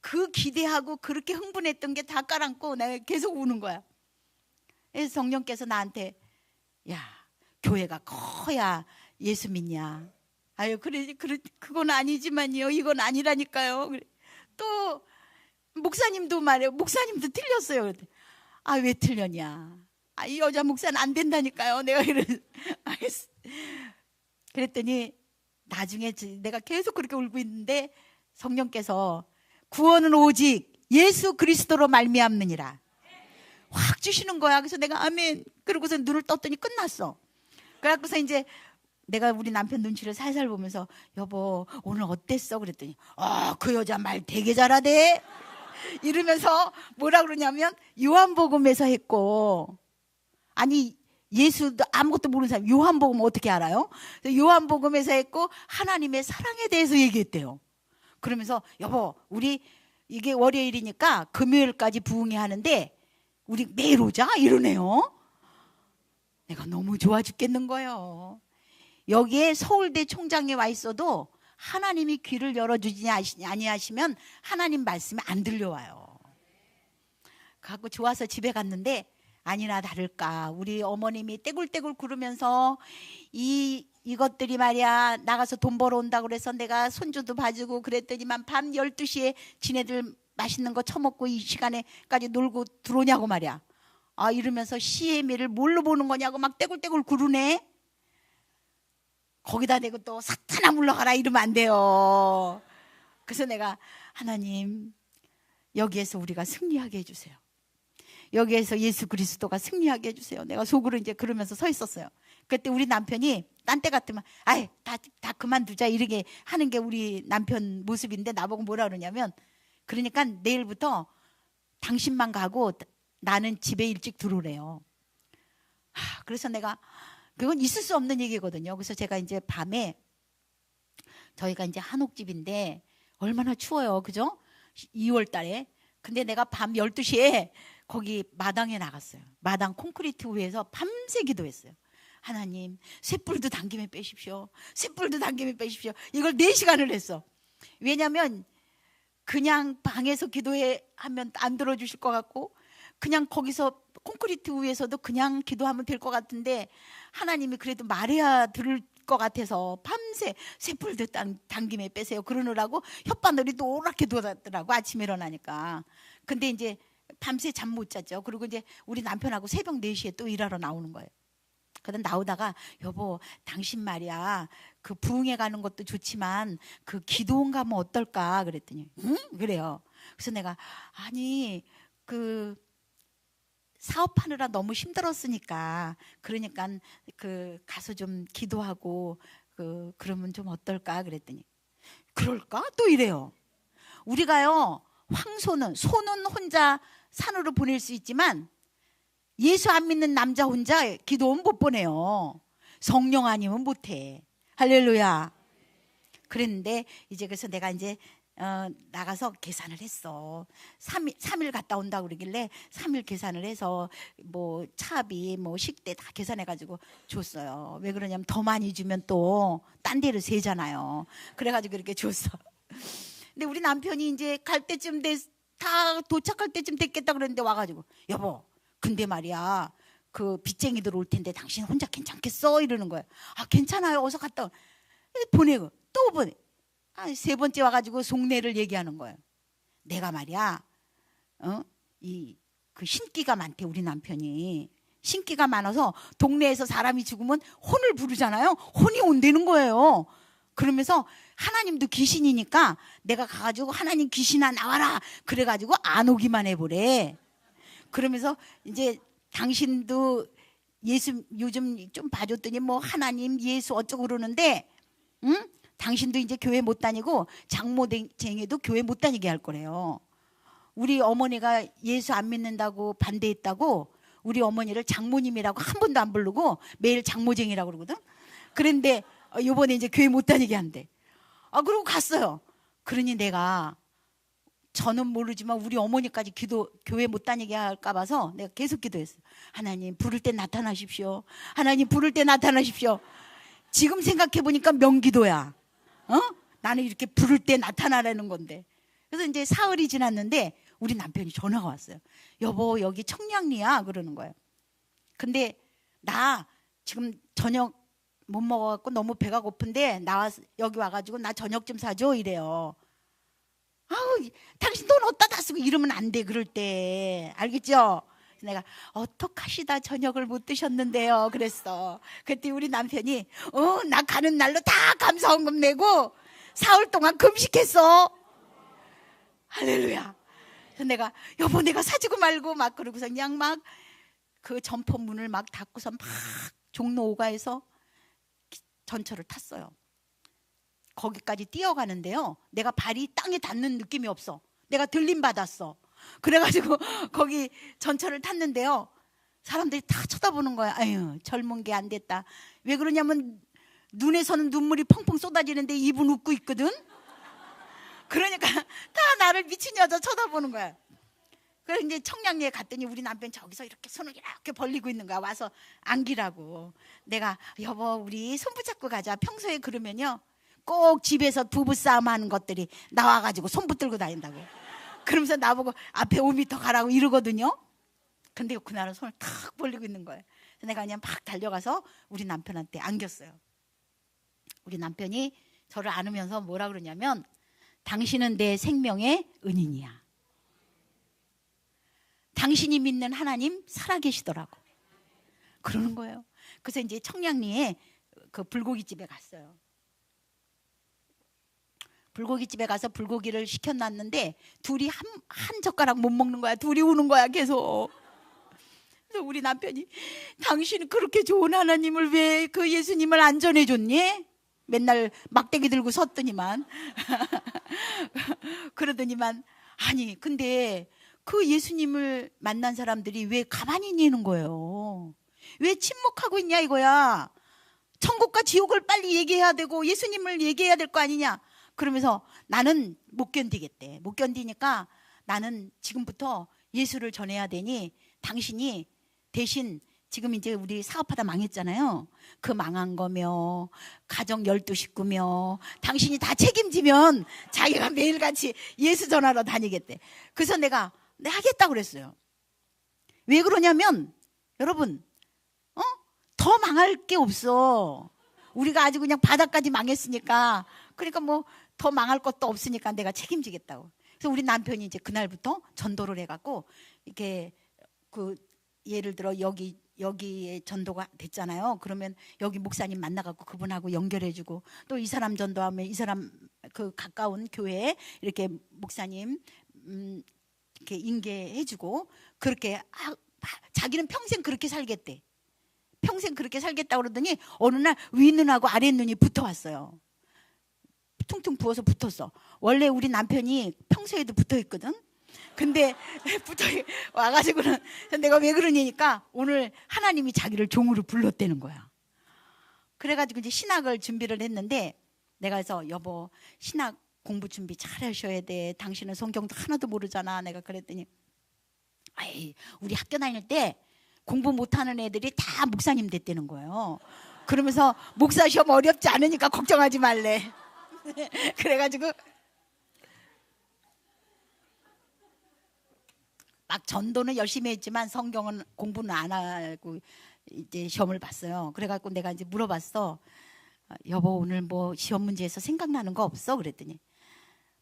그 기대하고 그렇게 흥분했던 게 다 깔아앉고 내가 계속 우는 거야. 그래서 성령께서 나한테 야, 교회가 커야 예수 믿냐. 아유, 그래, 그건 아니지만요. 이건 아니라니까요. 또 목사님도 말해요. 목사님도 틀렸어요. 아, 왜 틀렸냐. 아, 이 여자 목사는 안 된다니까요. 내가 알겠어. 그랬더니 나중에 내가 계속 그렇게 울고 있는데 성령께서 구원은 오직 예수 그리스도로 말미암느니라 확 주시는 거야. 그래서 내가 아멘. 그러고서 눈을 떴더니 끝났어. 그래갖고서 이제 내가 우리 남편 눈치를 살살 보면서 여보 오늘 어땠어? 그랬더니 그 여자 말 되게 잘하대. 이러면서 뭐라 그러냐면 요한복음에서 했고, 아니 예수도 아무것도 모르는 사람 요한복음 어떻게 알아요? 요한복음에서 했고 하나님의 사랑에 대해서 얘기했대요. 그러면서 여보 우리 이게 월요일이니까 금요일까지 부흥회 하는데 우리 매일 오자 이러네요. 내가 너무 좋아 죽겠는 거예요. 여기에 서울대 총장에 와 있어도 하나님이 귀를 열어주지 아니하시면 하나님 말씀이 안 들려와요. 갖고 좋아서 집에 갔는데 아니나 다를까 우리 어머님이 떼굴떼굴 구르면서 이것들이 말이야 나가서 돈 벌어온다고 그래서 내가 손주도 봐주고 그랬더니만 밤 12시에 지네들 맛있는 거 처먹고 이 시간에까지 놀고 들어오냐고 말이야. 아 이러면서 시애미를 뭘로 보는 거냐고 막 떼굴떼굴 구르네. 거기다 대고 또 사탄아 물러가라 이러면 안 돼요. 그래서 내가 하나님 여기에서 우리가 승리하게 해주세요. 여기에서 예수 그리스도가 승리하게 해주세요. 내가 속으로 이제 그러면서 서 있었어요. 그때 우리 남편이 딴 때 같으면 아이 다 그만두자 이렇게 하는 게 우리 남편 모습인데 나보고 뭐라 그러냐면 그러니까 내일부터 당신만 가고 나는 집에 일찍 들어오래요. 그래서 내가 그건 있을 수 없는 얘기거든요. 그래서 제가 이제 밤에 저희가 이제 한옥집인데 얼마나 추워요. 그죠? 2월 달에. 근데 내가 밤 12시에 거기 마당에 나갔어요. 마당 콘크리트 위에서 밤새 기도했어요. 하나님 쇳불도 당김에 빼십시오. 쇳불도 당김에 빼십시오. 이걸 4시간을 했어. 왜냐하면 그냥 방에서 기도하면 안 들어주실 것 같고 그냥 거기서 콘크리트 위에서도 그냥 기도하면 될 것 같은데 하나님이 그래도 말해야 들을 것 같아서 밤새 쇳불도 당김에 빼세요 그러느라고 혓바늘이 노랗게 돋았더라고. 아침에 일어나니까. 근데 이제 밤새 잠 못 잤죠. 그리고 이제 우리 남편하고 새벽 4시에 또 일하러 나오는 거예요. 그러다 나오다가 여보 당신 말이야 그 부흥회 가는 것도 좋지만 그 기도원 가면 어떨까 그랬더니 응? 그래요. 그래서 내가 아니 그 사업하느라 너무 힘들었으니까 그러니까 그 가서 좀 기도하고 그러면 좀 어떨까 그랬더니 그럴까? 또 이래요. 우리가요 소는 혼자 산으로 보낼 수 있지만 예수 안 믿는 남자 혼자 기도는 못 보내요. 성령 아니면 못해. 할렐루야. 그랬는데 이제 그래서 내가 이제 나가서 계산을 했어. 3일 갔다 온다고 그러길래 3일 계산을 해서 뭐 차비 뭐 식대 다 계산해가지고 줬어요. 왜 그러냐면 더 많이 주면 또 딴 데로 세잖아요. 그래가지고 이렇게 줬어. 근데 우리 남편이 이제 갈 때쯤 다 도착할 때쯤 됐겠다 그랬는데 와가지고 여보 근데 말이야 그 빚쟁이들 올 텐데 당신 혼자 괜찮겠어? 이러는 거예요. 아 괜찮아요. 어서 갔다 와. 보내고 또 보내. 3번째 와가지고 속내를 얘기하는 거예요. 내가 말이야 그 신기가 많대. 우리 남편이 신기가 많아서 동네에서 사람이 죽으면 혼을 부르잖아요. 혼이 온다는 거예요. 그러면서 하나님도 귀신이니까 내가 가가지고 하나님 귀신아 나와라 그래가지고 안 오기만 해보래. 그러면서 이제 당신도 예수 요즘 좀 봐줬더니 뭐 하나님 예수 어쩌고 그러는데 응? 당신도 이제 교회 못 다니고 장모쟁이도 교회 못 다니게 할 거래요. 우리 어머니가 예수 안 믿는다고 반대했다고 우리 어머니를 장모님이라고 한 번도 안 부르고 매일 장모쟁이라고 그러거든. 그런데 이번에 이제 교회 못 다니게 한대. 그러고 갔어요. 그러니 내가 저는 모르지만 우리 어머니까지 교회 못 다니게 할까 봐서 내가 계속 기도했어요. 하나님 부를 때 나타나십시오. 하나님 부를 때 나타나십시오. 지금 생각해 보니까 명기도야. 나는 이렇게 부를 때 나타나라는 건데. 그래서 이제 사흘이 지났는데 우리 남편이 전화가 왔어요. 여보, 여기 청량리야 그러는 거예요. 근데 나 지금 저녁 못 먹어갖고 너무 배가 고픈데 여기 와가지고 나 저녁 좀 사줘 이래요. 아우, 당신 돈 어디다 다 쓰고 이러면 안 돼 그럴 때. 알겠죠? 내가 어떡하시다 저녁을 못 드셨는데요 그랬어. 그때 우리 남편이 나 가는 날로 다 감사원금 내고 사흘 동안 금식했어. 할렐루야. 그래서 내가 여보 내가 사주고 말고 막 그러고서 그냥 막 그 점포 문을 막 닫고서 막 종로 5가에서 전철을 탔어요. 거기까지 뛰어가는데요, 내가 발이 땅에 닿는 느낌이 없어. 내가 들림 받았어. 그래가지고 거기 전철을 탔는데요, 사람들이 다 쳐다보는 거야. 아유, 젊은 게 안 됐다. 왜 그러냐면 눈에서는 눈물이 펑펑 쏟아지는데 입은 웃고 있거든. 그러니까 다 나를 미친 여자 쳐다보는 거야. 그래서 이제 청량리에 갔더니 우리 남편 저기서 이렇게 손을 이렇게 벌리고 있는 거야. 와서 안기라고. 내가 여보 우리 손 붙잡고 가자. 평소에 그러면요 꼭 집에서 부부싸움 하는 것들이 나와가지고 손 붙들고 다닌다고. 그러면서 나보고 앞에 5m 가라고 이러거든요. 근데 그날은 손을 탁 벌리고 있는 거예요. 그래서 내가 그냥 막 달려가서 우리 남편한테 안겼어요. 우리 남편이 저를 안으면서 뭐라 그러냐면 당신은 내 생명의 은인이야. 당신이 믿는 하나님 살아계시더라고. 그러는 거예요. 그래서 이제 청량리에 그 불고기집에 갔어요. 불고기집에 가서 불고기를 시켜놨는데 둘이 한 젓가락 못 먹는 거야. 둘이 우는 거야 계속. 그래서 우리 남편이 당신은 그렇게 좋은 하나님을 왜 그 예수님을 안 전해줬니? 맨날 막대기 들고 섰더니만 그러더니만 아니 근데 그 예수님을 만난 사람들이 왜 가만히 있는 거예요? 왜 침묵하고 있냐 이거야. 천국과 지옥을 빨리 얘기해야 되고 예수님을 얘기해야 될 거 아니냐. 그러면서 나는 못 견디겠대. 못 견디니까 나는 지금부터 예수를 전해야 되니 당신이 대신 지금 이제 우리 사업하다 망했잖아요. 그 망한 거며 가정 12식구며 당신이 다 책임지면 자기가 매일같이 예수 전하러 다니겠대. 그래서 내가 하겠다고 그랬어요. 왜 그러냐면 여러분 더 망할 게 없어. 우리가 아주 그냥 바닥까지 망했으니까. 그러니까 뭐 더 망할 것도 없으니까 내가 책임지겠다고. 그래서 우리 남편이 이제 그날부터 전도를 해갖고 이렇게 그 예를 들어 여기에 전도가 됐잖아요. 그러면 여기 목사님 만나갖고 그분하고 연결해주고 또 이 사람 전도하면 이 사람 그 가까운 교회에 이렇게 목사님 이렇게 인계해주고 그렇게 자기는 평생 그렇게 살겠대. 평생 그렇게 살겠다고 그러더니 어느 날 윗눈하고 아랫눈이 붙어왔어요. 퉁퉁 부어서 붙었어. 원래 우리 남편이 평소에도 붙어있거든. 근데 붙어 와가지고는 내가 왜 그러냐니까 오늘 하나님이 자기를 종으로 불렀다는 거야. 그래가지고 이제 신학을 준비를 했는데 내가 그래서 여보 신학 공부 준비 잘 하셔야 돼. 당신은 성경도 하나도 모르잖아. 내가 그랬더니 아이 우리 학교 다닐 때 공부 못하는 애들이 다 목사님 됐다는 거예요. 그러면서 목사 시험 어렵지 않으니까 걱정하지 말래. 그래가지고 막 전도는 열심히 했지만 성경은 공부는 안 하고 이제 시험을 봤어요. 그래갖고 내가 이제 물어봤어. 여보 오늘 뭐 시험 문제에서 생각나는 거 없어? 그랬더니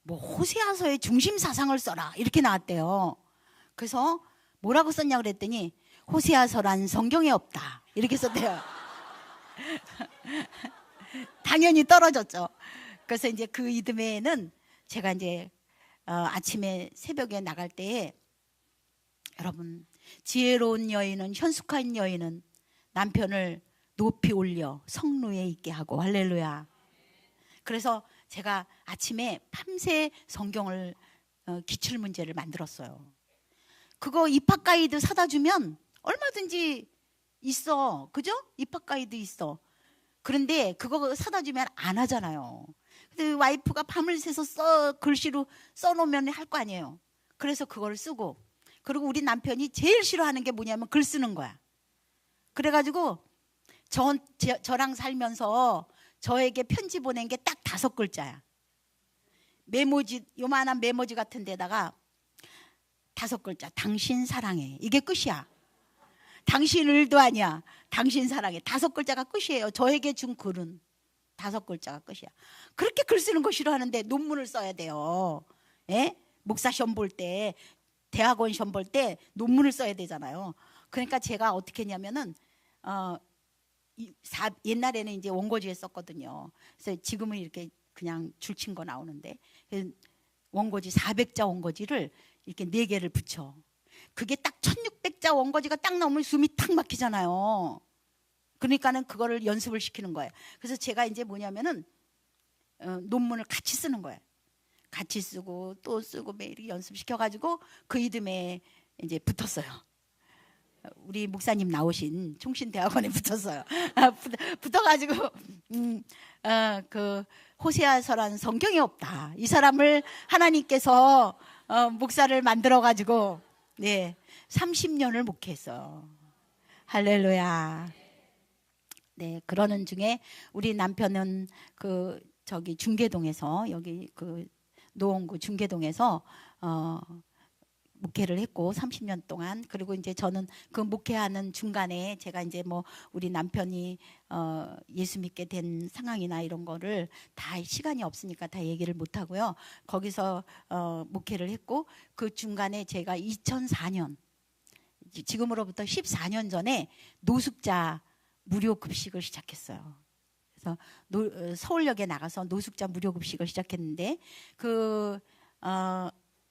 뭐 호세아서의 중심 사상을 써라 이렇게 나왔대요. 그래서 뭐라고 썼냐 그랬더니 호세아서란 성경에 없다 이렇게 썼대요. 당연히 떨어졌죠. 그래서 이제 그 이듬해에는 제가 이제 아침에 새벽에 나갈 때에 여러분 지혜로운 여인은 현숙한 여인은 남편을 높이 올려 성루에 있게 하고 할렐루야. 그래서 제가 아침에 밤새 성경을 기출 문제를 만들었어요. 그거 입학 가이드 사다 주면 얼마든지 있어. 그죠? 입학 가이드 있어. 그런데 그거 사다 주면 안 하잖아요. 근데 와이프가 밤을 새서 글씨로 써놓으면 할 거 아니에요. 그래서 그걸 쓰고, 그리고 우리 남편이 제일 싫어하는 게 뭐냐면 글 쓰는 거야. 그래가지고 저랑 살면서 저에게 편지 보낸 게 딱 5글자야. 메모지, 요만한 메모지 같은 데다가 5글자. 당신 사랑해. 이게 끝이야. 당신을도 아니야. 당신 사랑해. 5글자가 끝이에요. 저에게 준 글은 5글자가 끝이야. 그렇게 글 쓰는 거 싫어하는데 논문을 써야 돼요. 예? 목사 시험 볼 때, 대학원 시험 볼 때 논문을 써야 되잖아요. 그러니까 제가 어떻게 했냐면은 옛날에는 이제 원고지에 썼거든요. 그래서 지금은 이렇게 그냥 줄친 거 나오는데, 원고지 400자 원고지를 이렇게 4개를 붙여. 그게 딱 1600자 원고지가 딱 나오면 숨이 탁 막히잖아요. 그러니까는 그거를 연습을 시키는 거예요. 그래서 제가 이제 뭐냐면은 논문을 같이 쓰는 거예요. 같이 쓰고 또 쓰고 매일 연습시켜가지고 그 이듬해 이제 붙었어요. 우리 목사님 나오신 총신대학원에 붙었어요. 붙어가지고 그 호세아서라는 성경에 없다. 이 사람을 하나님께서 목사를 만들어가지고 30년을 목회했어요. 할렐루야. 네, 그러는 중에 우리 남편은 그 저기 중계동에서, 여기 그 노원구 중계동에서 목회를 했고 30년 동안. 그리고 이제 저는 그 목회하는 중간에 제가 이제 뭐 우리 남편이 예수 믿게 된 상황이나 이런 거를 다 시간이 없으니까 다 얘기를 못 하고요. 거기서 목회를 했고, 그 중간에 제가 2004년, 지금으로부터 14년 전에 노숙자 무료 급식을 시작했어요. 그래서 서울역에 나가서 노숙자 무료 급식을 시작했는데,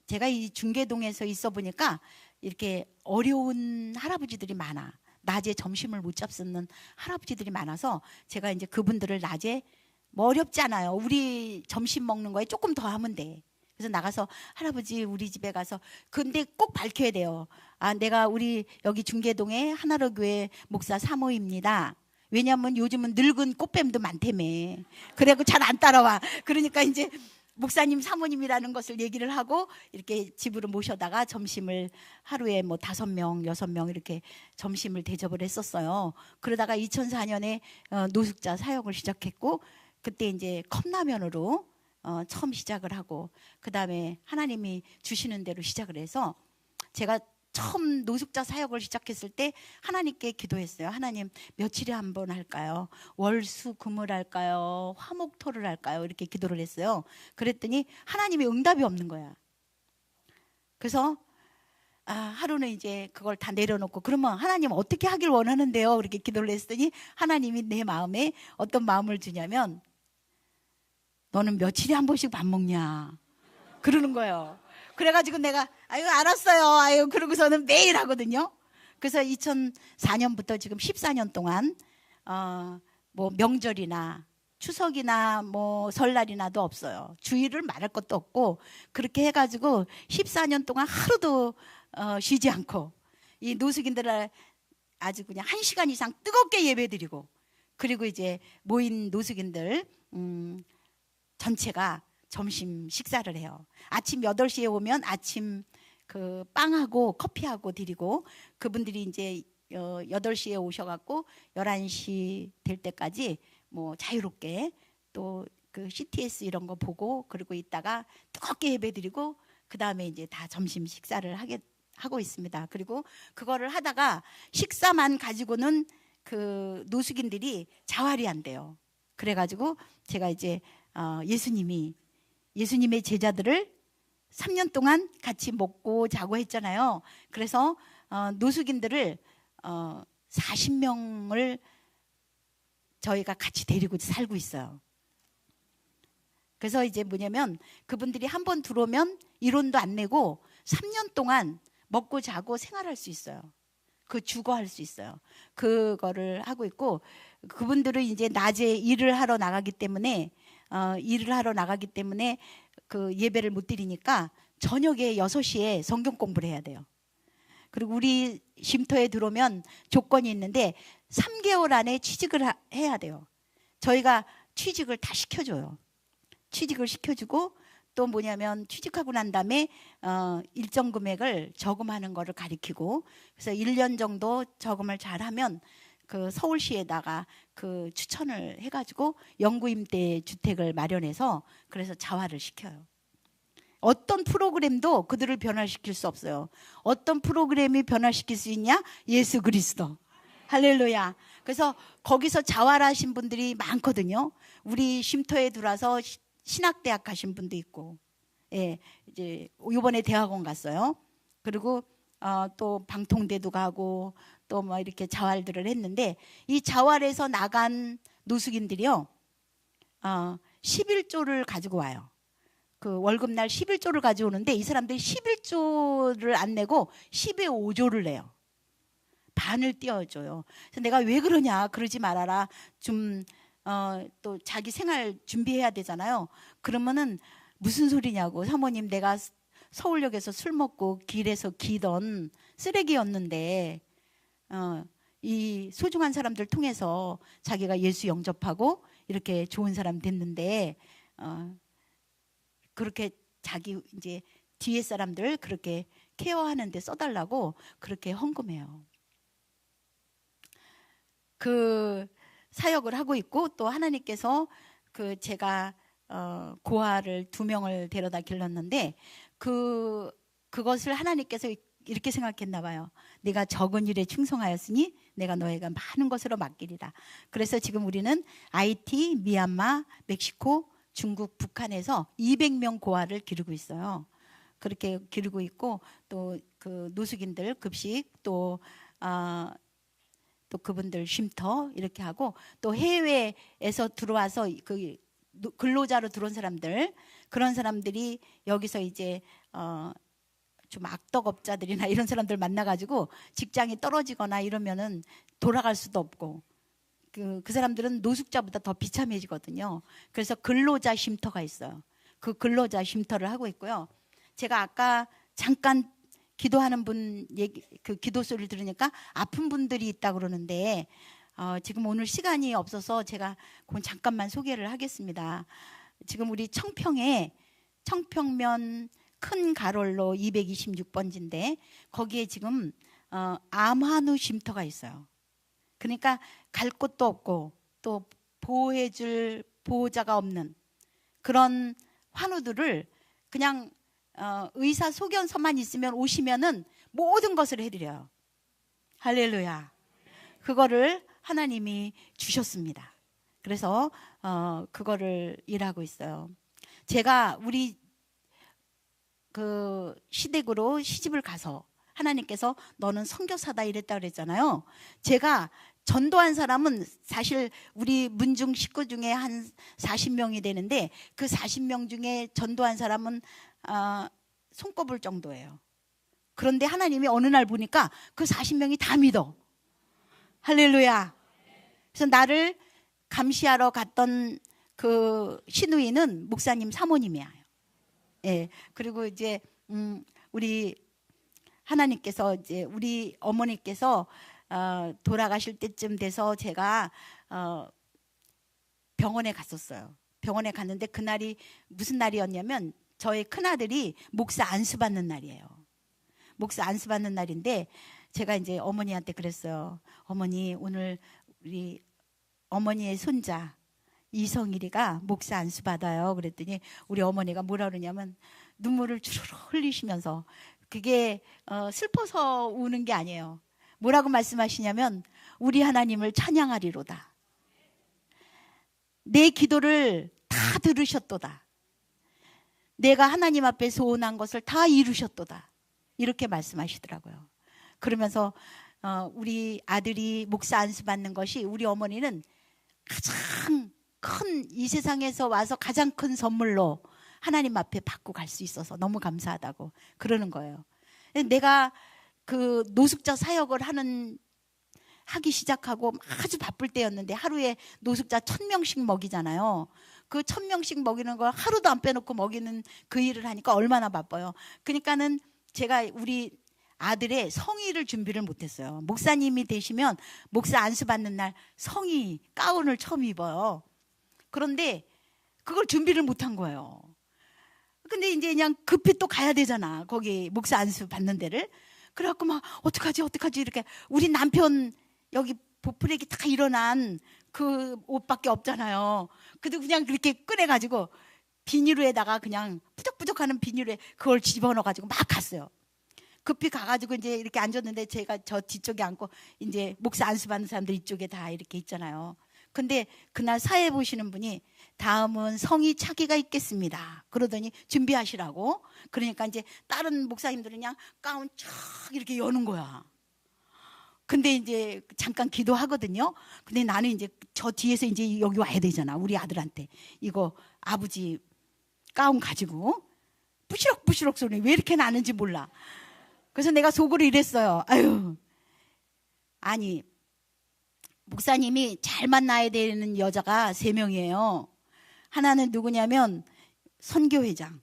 제가 이 중계동에서 있어 보니까 이렇게 어려운 할아버지들이 많아. 낮에 점심을 못 잡수는 할아버지들이 많아서 제가 이제 그분들을 낮에, 뭐 어렵지 않아요. 우리 점심 먹는 거에 조금 더 하면 돼. 그래서 나가서 할아버지 우리 집에 가서, 근데 꼭 밝혀야 돼요. 내가 우리 여기 중계동에 하나로 교회 목사 사모입니다. 왜냐하면 요즘은 늙은 꽃뱀도 많다며. 그래갖고 잘 안 따라와. 그러니까 이제 목사님 사모님이라는 것을 얘기를 하고 이렇게 집으로 모셔다가 점심을 하루에 뭐 5명, 6명 이렇게 점심을 대접을 했었어요. 그러다가 2004년에 노숙자 사역을 시작했고, 그때 이제 컵라면으로 처음 시작을 하고, 그 다음에 하나님이 주시는 대로 시작을 해서, 제가 처음 노숙자 사역을 시작했을 때 하나님께 기도했어요. 하나님, 며칠에 한 번 할까요? 월수 금을 할까요? 화목토를 할까요? 이렇게 기도를 했어요. 그랬더니 하나님의 응답이 없는 거야. 그래서 하루는 이제 그걸 다 내려놓고, 그러면 하나님 어떻게 하길 원하는데요? 이렇게 기도를 했더니 하나님이 내 마음에 어떤 마음을 주냐면, 너는 며칠에 한 번씩 밥 먹냐? 그러는 거예요. 그래가지고 내가 아유 알았어요. 아유 그러고서는 매일 하거든요. 그래서 2004년부터 지금 14년 동안 뭐 명절이나 추석이나 뭐 설날이나도 없어요. 주일을 말할 것도 없고, 그렇게 해가지고 14년 동안 하루도 쉬지 않고 이 노숙인들을 아주 그냥 1시간 이상 뜨겁게 예배드리고, 그리고 이제 모인 노숙인들 전체가 점심 식사를 해요. 아침 8시에 오면 아침 그 빵하고 커피하고 드리고, 그분들이 이제 8시에 오셔갖고 11시 될 때까지 뭐 자유롭게 또 그 CTS 이런 거 보고, 그리고 있다가 뜨겁게 예배드리고, 그 다음에 이제 다 점심 식사를 하고 있습니다. 그리고 그거를 하다가 식사만 가지고는 그 노숙인들이 자활이 안 돼요. 그래가지고 제가 이제 예수님의 제자들을 3년 동안 같이 먹고 자고 했잖아요. 그래서 노숙인들을 40명을 저희가 같이 데리고 살고 있어요. 그래서 이제 뭐냐면 그분들이 한 번 들어오면 1원도 안 내고 3년 동안 먹고 자고 생활할 수 있어요. 그 주거할 수 있어요. 그거를 하고 있고, 그분들은 이제 낮에 일을 하러 나가기 때문에 그 예배를 못 드리니까 저녁에 6시에 성경 공부를 해야 돼요. 그리고 우리 쉼터에 들어오면 조건이 있는데 3개월 안에 취직을 해야 돼요. 저희가 취직을 다 시켜줘요. 취직을 시켜주고 또 뭐냐면 취직하고 난 다음에 일정 금액을 저금하는 거를 가리키고 그래서 1년 정도 저금을 잘하면 그 서울시에다가 그 추천을 해가지고 영구임대 주택을 마련해서 그래서 자활을 시켜요. 어떤 프로그램도 그들을 변화시킬 수 없어요. 어떤 프로그램이 변화시킬 수 있냐? 예수 그리스도. 할렐루야. 그래서 거기서 자활하신 분들이 많거든요. 우리 쉼터에 들어와서 신학대학 가신 분도 있고, 예, 이제 이번에 대학원 갔어요. 그리고 또 방통대도 가고 또 뭐 이렇게 자활들을 했는데 이 자활에서 나간 노숙인들이요, 11조를 가지고 와요. 그 월급날 11조를 가져오는데 이 사람들이 11조를 안 내고 10의 5조를 내요. 반을 띄워줘요. 그래서 내가 왜 그러냐, 그러지 말아라. 좀 또 자기 생활 준비해야 되잖아요. 그러면은 무슨 소리냐고. 사모님, 내가 서울역에서 술 먹고 길에서 기던 쓰레기였는데 이 소중한 사람들 통해서 자기가 예수 영접하고 이렇게 좋은 사람 됐는데 그렇게 자기 이제 뒤에 사람들 그렇게 케어하는데 써달라고 그렇게 헌금해요. 그 사역을 하고 있고 또 하나님께서 그 제가 고아를 2명을 데려다 길렀는데 그것을 하나님께서 이렇게 생각했나 봐요. 네가 적은 일에 충성하였으니 내가 너희가 많은 것으로 맡기리라. 그래서 지금 우리는 IT, 미얀마, 멕시코, 중국, 북한에서 200명 고아를 기르고 있어요. 그렇게 기르고 있고 또 그 노숙인들 급식 또 그분들 쉼터 이렇게 하고 또 해외에서 들어와서 그 근로자로 들어온 사람들 그런 사람들이 여기서 이제 좀 악덕업자들이나 이런 사람들 만나가지고 직장이 떨어지거나 이러면은 돌아갈 수도 없고 그 사람들은 노숙자보다 더 비참해지거든요. 그래서 근로자 쉼터가 있어요. 그 근로자 쉼터를 하고 있고요. 제가 아까 잠깐 기도하는 분 그 기도 소리를 들으니까 아픈 분들이 있다 그러는데 지금 오늘 시간이 없어서 제가 그건 잠깐만 소개를 하겠습니다. 지금 우리 청평면 큰 가롤로 226번지인데 거기에 지금 암환우 쉼터가 있어요. 그러니까 갈 곳도 없고 또 보호해줄 보호자가 없는 그런 환우들을 그냥 의사 소견서만 있으면 오시면은 모든 것을 해드려요. 할렐루야. 그거를 하나님이 주셨습니다. 그래서 그거를 일하고 있어요. 제가 우리 그 시댁으로 시집을 가서 하나님께서 너는 선교사다 이랬다 그랬잖아요. 제가 전도한 사람은 사실 우리 문중 식구 중에 한 40명이 되는데 그 40명 중에 전도한 사람은 손꼽을 정도예요. 그런데 하나님이 어느 날 보니까 그 40명이 다 믿어. 할렐루야. 그래서 나를 감시하러 갔던 그 시누이는 목사님 사모님이에요. 예. 그리고 이제 우리 하나님께서 이제 우리 어머니께서 돌아가실 때쯤 돼서 제가 병원에 갔었어요. 병원에 갔는데 그날이 무슨 날이었냐면 저의 큰아들이 목사 안수 받는 날이에요. 목사 안수 받는 날인데 제가 이제 어머니한테 그랬어요. 어머니, 오늘 우리 어머니의 손자 이성일이가 목사 안수 받아요. 그랬더니 우리 어머니가 뭐라 그러냐면 눈물을 주르르 흘리시면서 그게 슬퍼서 우는 게 아니에요. 뭐라고 말씀하시냐면 우리 하나님을 찬양하리로다. 내 기도를 다 들으셨도다. 내가 하나님 앞에 소원한 것을 다 이루셨도다. 이렇게 말씀하시더라고요. 그러면서 우리 아들이 목사 안수 받는 것이 우리 어머니는 가장 큰 이 세상에서 와서 가장 큰 선물로 하나님 앞에 받고 갈 수 있어서 너무 감사하다고 그러는 거예요. 내가 그 노숙자 사역을 하기 시작하고 아주 바쁠 때였는데 하루에 노숙자 1000명씩 먹이잖아요. 그 1000명씩 먹이는 걸 하루도 안 빼놓고 먹이는 그 일을 하니까 얼마나 바빠요. 그러니까는 제가 우리 아들의 성의를 준비를 못했어요. 목사님이 되시면 목사 안수 받는 날 성의 가운을 처음 입어요. 그런데 그걸 준비를 못한 거예요. 근데 이제 그냥 급히 또 가야 되잖아. 거기 목사 안수 받는 데를. 그래갖고 막 어떡하지 이렇게 우리 남편 여기 보풀액이 다 일어난 그 옷밖에 없잖아요. 그래도 그냥 그렇게 꺼내가지고 비닐에다가 그냥 부적부적하는 비닐에 그걸 집어넣어가지고 막 갔어요. 급히 가가지고 이제 이렇게 앉았는데 제가 저 뒤쪽에 앉고 이제 목사 안수 받는 사람들 이쪽에 다 이렇게 있잖아요. 근데 그날 사회 보시는 분이 다음은 성이 차기가 있겠습니다. 그러더니 준비하시라고. 그러니까 이제 다른 목사님들은 그냥 가운 쫙 이렇게 여는 거야. 근데 이제 잠깐 기도하거든요. 근데 나는 이제 저 뒤에서 이제 여기 와야 되잖아. 우리 아들한테. 이거 아버지 가운 가지고 부시럭부시럭 소리 왜 이렇게 나는지 몰라. 그래서 내가 속으로 이랬어요. 아유, 아니 목사님이 잘 만나야 되는 여자가 3명이에요. 하나는 누구냐면 선교회장,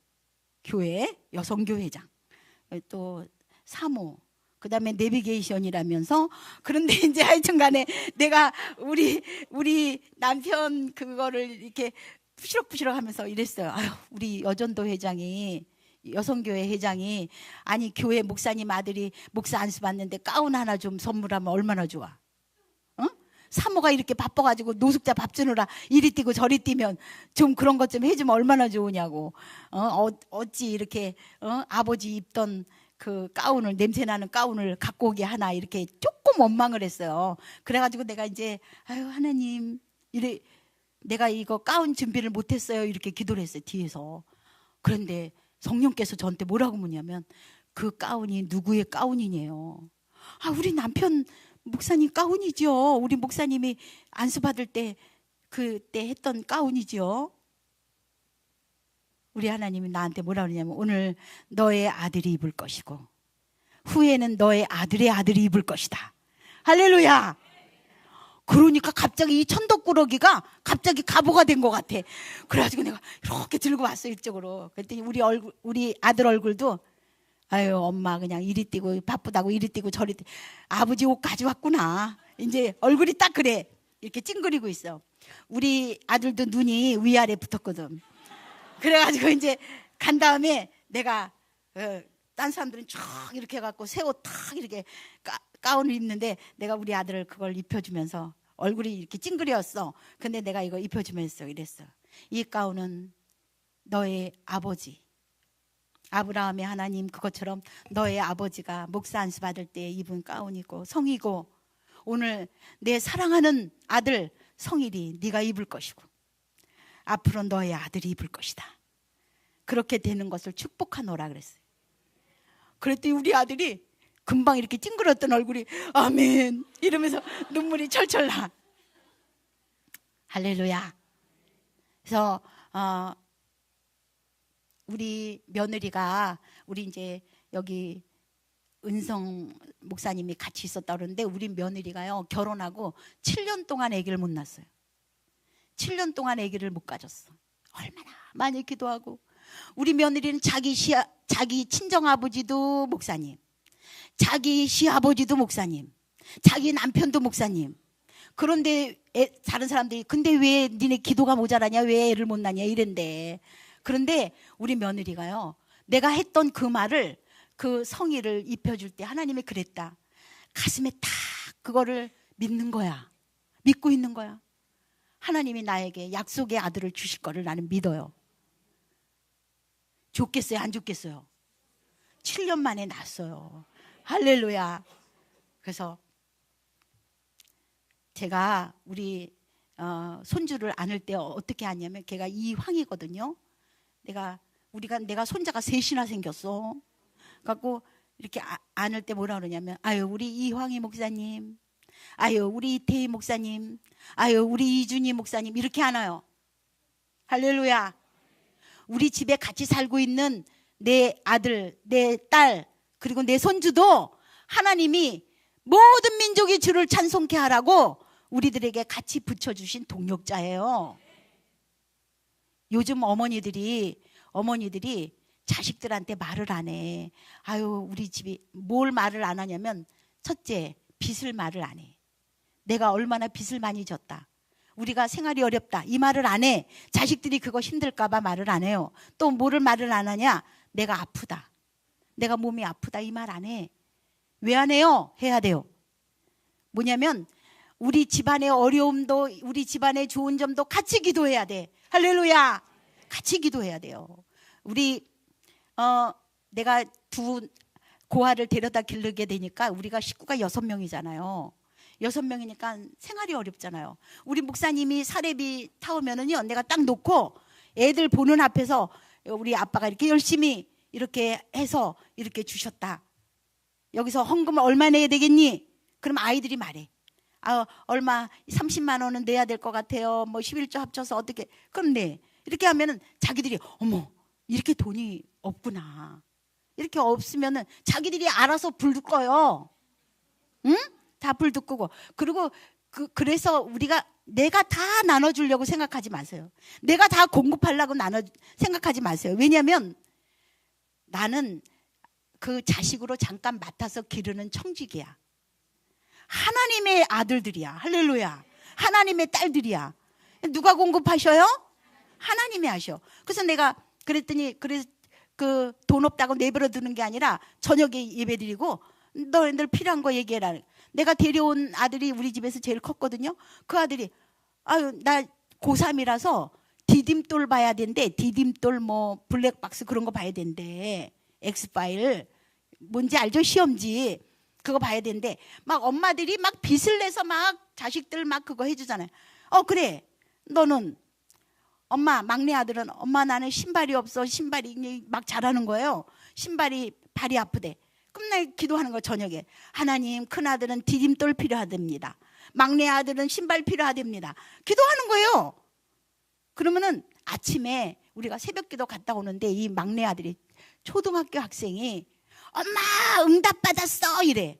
교회 여성교회장, 또 사모, 그 다음에 내비게이션이라면서. 그런데 이제 하여튼간에 내가 우리 남편 그거를 이렇게 푸시럭푸시럭 하면서 이랬어요. 아유, 우리 여전도 회장이, 여성교회 회장이, 아니 교회 목사님 아들이 목사 안수 받는데 가운 하나 좀 선물하면 얼마나 좋아. 사모가 이렇게 바빠가지고 노숙자 밥 주느라 이리 뛰고 저리 뛰면 좀 그런 것 좀 해주면 얼마나 좋으냐고. 어찌 이렇게 아버지 입던 그 가운을, 냄새나는 가운을 갖고 오게 하나, 이렇게 조금 원망을 했어요. 그래가지고 내가 이제 아유 하나님, 이래 내가 이거 가운 준비를 못했어요 이렇게 기도를 했어요, 뒤에서. 그런데 성령께서 저한테 뭐라고 묻냐면 그 가운이 누구의 가운이냐요. 아, 우리 남편 목사님 가운이죠. 우리 목사님이 안수 받을 때 그때 했던 가운이죠. 우리 하나님이 나한테 뭐라 그러냐면 오늘 너의 아들이 입을 것이고 후에는 너의 아들의 아들이 입을 것이다. 할렐루야. 그러니까 갑자기 이 천덕꾸러기가 갑자기 갑오가 된 것 같아. 그래가지고 내가 이렇게 들고 왔어, 이쪽으로. 그랬더니 우리 아들 얼굴도 아유 엄마 그냥 이리 뛰고 바쁘다고 이리 뛰고 저리 뛰고 아버지 옷 가져왔구나. 이제 얼굴이 딱 그래. 이렇게 찡그리고 있어. 우리 아들도 눈이 위아래 붙었거든. 그래가지고 이제 간 다음에 내가 딴 사람들은 쭉 이렇게 해갖고 새 옷 탁 이렇게 가운을 입는데 내가 우리 아들을 그걸 입혀주면서 얼굴이 이렇게 찡그렸어. 근데 내가 이거 입혀주면서 이랬어. 이 가운은 너의 아버지 아브라함의 하나님 그것처럼 너의 아버지가 목사 안수 받을 때 입은 가운이고 성이고 오늘 내 사랑하는 아들 성일이 네가 입을 것이고 앞으로 너의 아들이 입을 것이다. 그렇게 되는 것을 축복하노라 그랬어요. 그랬더니 우리 아들이 금방 이렇게 찡그렸던 얼굴이 아멘 이러면서 눈물이 철철 나. 할렐루야. 그래서 우리 며느리가 우리 이제 여기 은성 목사님이 같이 있었다 그러는데 우리 며느리가요 결혼하고 7년 동안 아기를 못 낳았어요. 7년 동안 아기를 못 가졌어. 얼마나 많이 기도하고. 우리 며느리는 자기 친정아버지도 목사님, 자기 시아버지도 목사님, 자기 남편도 목사님. 그런데 다른 사람들이 근데 왜 니네 기도가 모자라냐, 왜 애를 못 낳냐 이랬는데, 그런데 우리 며느리가요 내가 했던 그 말을, 그 성의를 입혀줄 때 하나님이 그랬다. 가슴에 딱 그거를 믿는 거야. 믿고 있는 거야. 하나님이 나에게 약속의 아들을 주실 거를 나는 믿어요. 좋겠어요, 안 좋겠어요? 7년 만에 낳았어요. 할렐루야. 그래서 제가 우리 손주를 안을 때 어떻게 하냐면, 걔가 이황이거든요. 내가 손자가 셋이나 생겼어. 갖고 이렇게 안을 때 뭐라 그러냐면, 아유 우리 이황이 목사님, 아유 우리 이태희 목사님, 아유 우리 이준희 목사님, 이렇게 안아요. 할렐루야. 우리 집에 같이 살고 있는 내 아들, 내 딸, 그리고 내 손주도 하나님이 모든 민족이 주를 찬송케 하라고 우리들에게 같이 붙여주신 동력자예요. 요즘 어머니들이 자식들한테 말을 안 해. 아유 우리 집이 뭘 말을 안 하냐면, 첫째 빚을 말을 안 해. 내가 얼마나 빚을 많이 졌다. 우리가 생활이 어렵다 이 말을 안 해. 자식들이 그거 힘들까 봐 말을 안 해요. 또 뭐를 말을 안 하냐? 내가 아프다, 내가 몸이 아프다 이 말 안 해. 왜 안 해요? 해야 돼요. 뭐냐면 우리 집안의 어려움도 우리 집안의 좋은 점도 같이 기도해야 돼. 할렐루야. 같이 기도해야 돼요. 우리 내가 두 고아를 데려다 기르게 되니까 우리가 식구가 6명이잖아요. 6명이니까 생활이 어렵잖아요. 우리 목사님이 사례비 타오면은요, 내가 딱 놓고 애들 보는 앞에서 우리 아빠가 이렇게 열심히 이렇게 해서 이렇게 주셨다. 여기서 헌금을 얼마 내야 되겠니? 그럼 아이들이 말해. 얼마 30만 원은 내야 될 것 같아요. 뭐 11조 합쳐서 어떻게. 그럼 네. 이렇게 하면은 자기들이 어머 이렇게 돈이 없구나. 이렇게 없으면은 자기들이 알아서 불도 꺼요. 응? 다 불도 끄고. 그리고 그래서 우리가 내가 다 나눠주려고 생각하지 마세요. 내가 다 공급하려고 생각하지 마세요. 왜냐하면 나는 그 자식으로 잠깐 맡아서 기르는 청직이야. 하나님의 아들들이야. 할렐루야. 하나님의 딸들이야. 누가 공급하셔요? 하나님이 하셔. 그래서 내가 그랬더니 그 돈 없다고 내버려 두는 게 아니라 저녁에 예배 드리고 너희들 필요한 거 얘기해라. 내가 데려온 아들이 우리 집에서 제일 컸거든요. 그 아들이 나 고3이라서 디딤돌 봐야 된대. 디딤돌 뭐 블랙박스 그런 거 봐야 된대. 엑스파일 뭔지 알죠? 시험지 그거 봐야 된대. 막 엄마들이 막 빚을 내서 막 자식들 막 그거 해주잖아요. 그래 너는 엄마 막내 아들은 엄마 나는 신발이 없어. 신발이 막 자라는 거예요. 신발이 발이 아프대. 그럼 나 기도하는 거 저녁에. 하나님 큰 아들은 디딤돌 필요하답니다. 막내 아들은 신발 필요하답니다. 기도하는 거예요. 그러면은 아침에 우리가 새벽기도 갔다 오는데 이 막내 아들이 초등학교 학생이 엄마 응답 받았어 이래.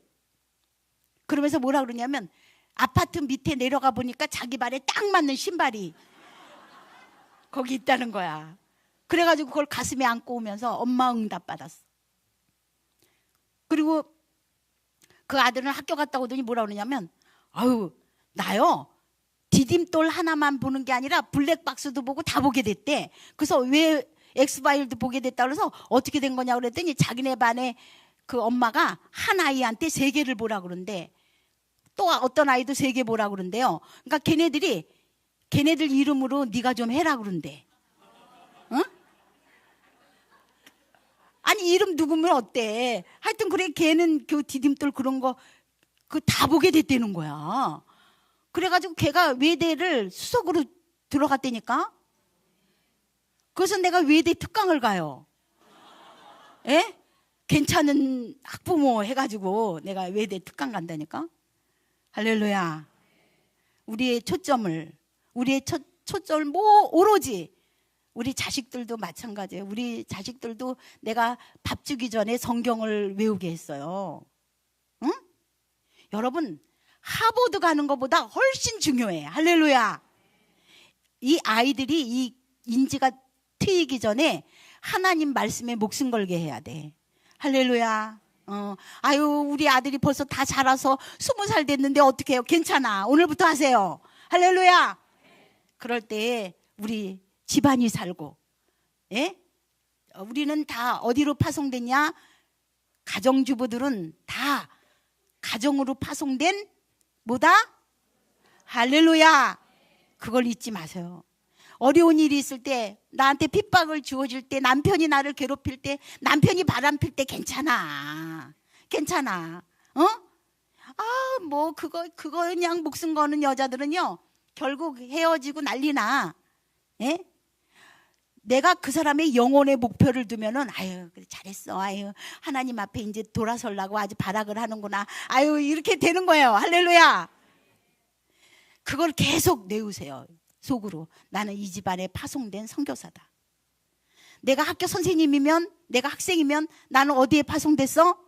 그러면서 뭐라 그러냐면 아파트 밑에 내려가 보니까 자기 발에 딱 맞는 신발이 거기 있다는 거야. 그래가지고 그걸 가슴에 안고 오면서 엄마 응답 받았어. 그리고 그 아들은 학교 갔다 오더니 뭐라 그러냐면 나요 디딤돌 하나만 보는 게 아니라 블랙박스도 보고 다 보게 됐대. 그래서 왜 엑스파일도 보게 됐다 그래서 어떻게 된 거냐고 그랬더니 자기네 반에 그 엄마가 한 아이한테 3개를 보라 그런대. 또 어떤 아이도 3개 보라 그런대요. 그러니까 걔네들 이름으로 네가 좀 해라 그런대. 응? 아니 이름 누구면 어때? 하여튼 그래 걔는 그 디딤돌 그런 거 그 다 보게 됐다는 거야. 그래가지고 걔가 외대를 수석으로 들어갔다니까. 그래서 내가 외대 특강을 가요. 예? 괜찮은 학부모 해가지고 내가 외대 특강 간다니까. 할렐루야. 우리의 초점을 뭐 오로지 우리 자식들도 마찬가지예요. 우리 자식들도 내가 밥 주기 전에 성경을 외우게 했어요. 응? 여러분 하버드 가는 것보다 훨씬 중요해. 할렐루야. 이 아이들이 이 인지가 트이기 전에 하나님 말씀에 목숨 걸게 해야 돼. 할렐루야. 우리 아들이 벌써 다 자라서 20살 됐는데 어떻게 해요? 괜찮아. 오늘부터 하세요. 할렐루야. 그럴 때 우리 집안이 살고, 예? 우리는 다 어디로 파송됐냐? 가정주부들은 다 가정으로 파송된 뭐다? 할렐루야. 그걸 잊지 마세요. 어려운 일이 있을 때, 나한테 핍박을 주어질 때, 남편이 나를 괴롭힐 때, 남편이 바람필 때 괜찮아. 괜찮아. 그거 그냥 목숨 거는 여자들은요, 결국 헤어지고 난리나. 예? 내가 그 사람의 영혼의 목표를 두면은 그래 잘했어. 하나님 앞에 이제 돌아서려고 아주 발악을 하는구나. 이렇게 되는 거예요. 할렐루야. 그걸 계속 내우세요. 속으로. 나는 이 집안에 파송된 선교사다. 내가 학교 선생님이면, 내가 학생이면 나는 어디에 파송됐어?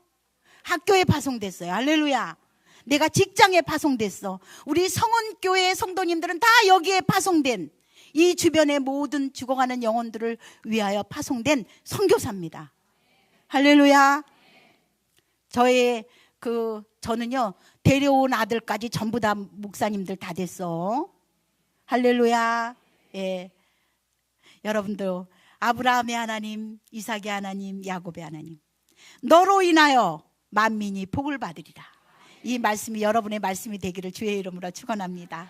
학교에 파송됐어요. 할렐루야. 내가 직장에 파송됐어. 우리 성은교회 성도님들은 다 여기에 파송된, 이 주변의 모든 죽어가는 영혼들을 위하여 파송된 선교사입니다. 할렐루야. 저는요 데려온 아들까지 전부 다 목사님들 다 됐어. 할렐루야. 예. 여러분도 아브라함의 하나님, 이삭의 하나님, 야곱의 하나님, 너로 인하여 만민이 복을 받으리라. 이 말씀이 여러분의 말씀이 되기를 주의 이름으로 축원합니다.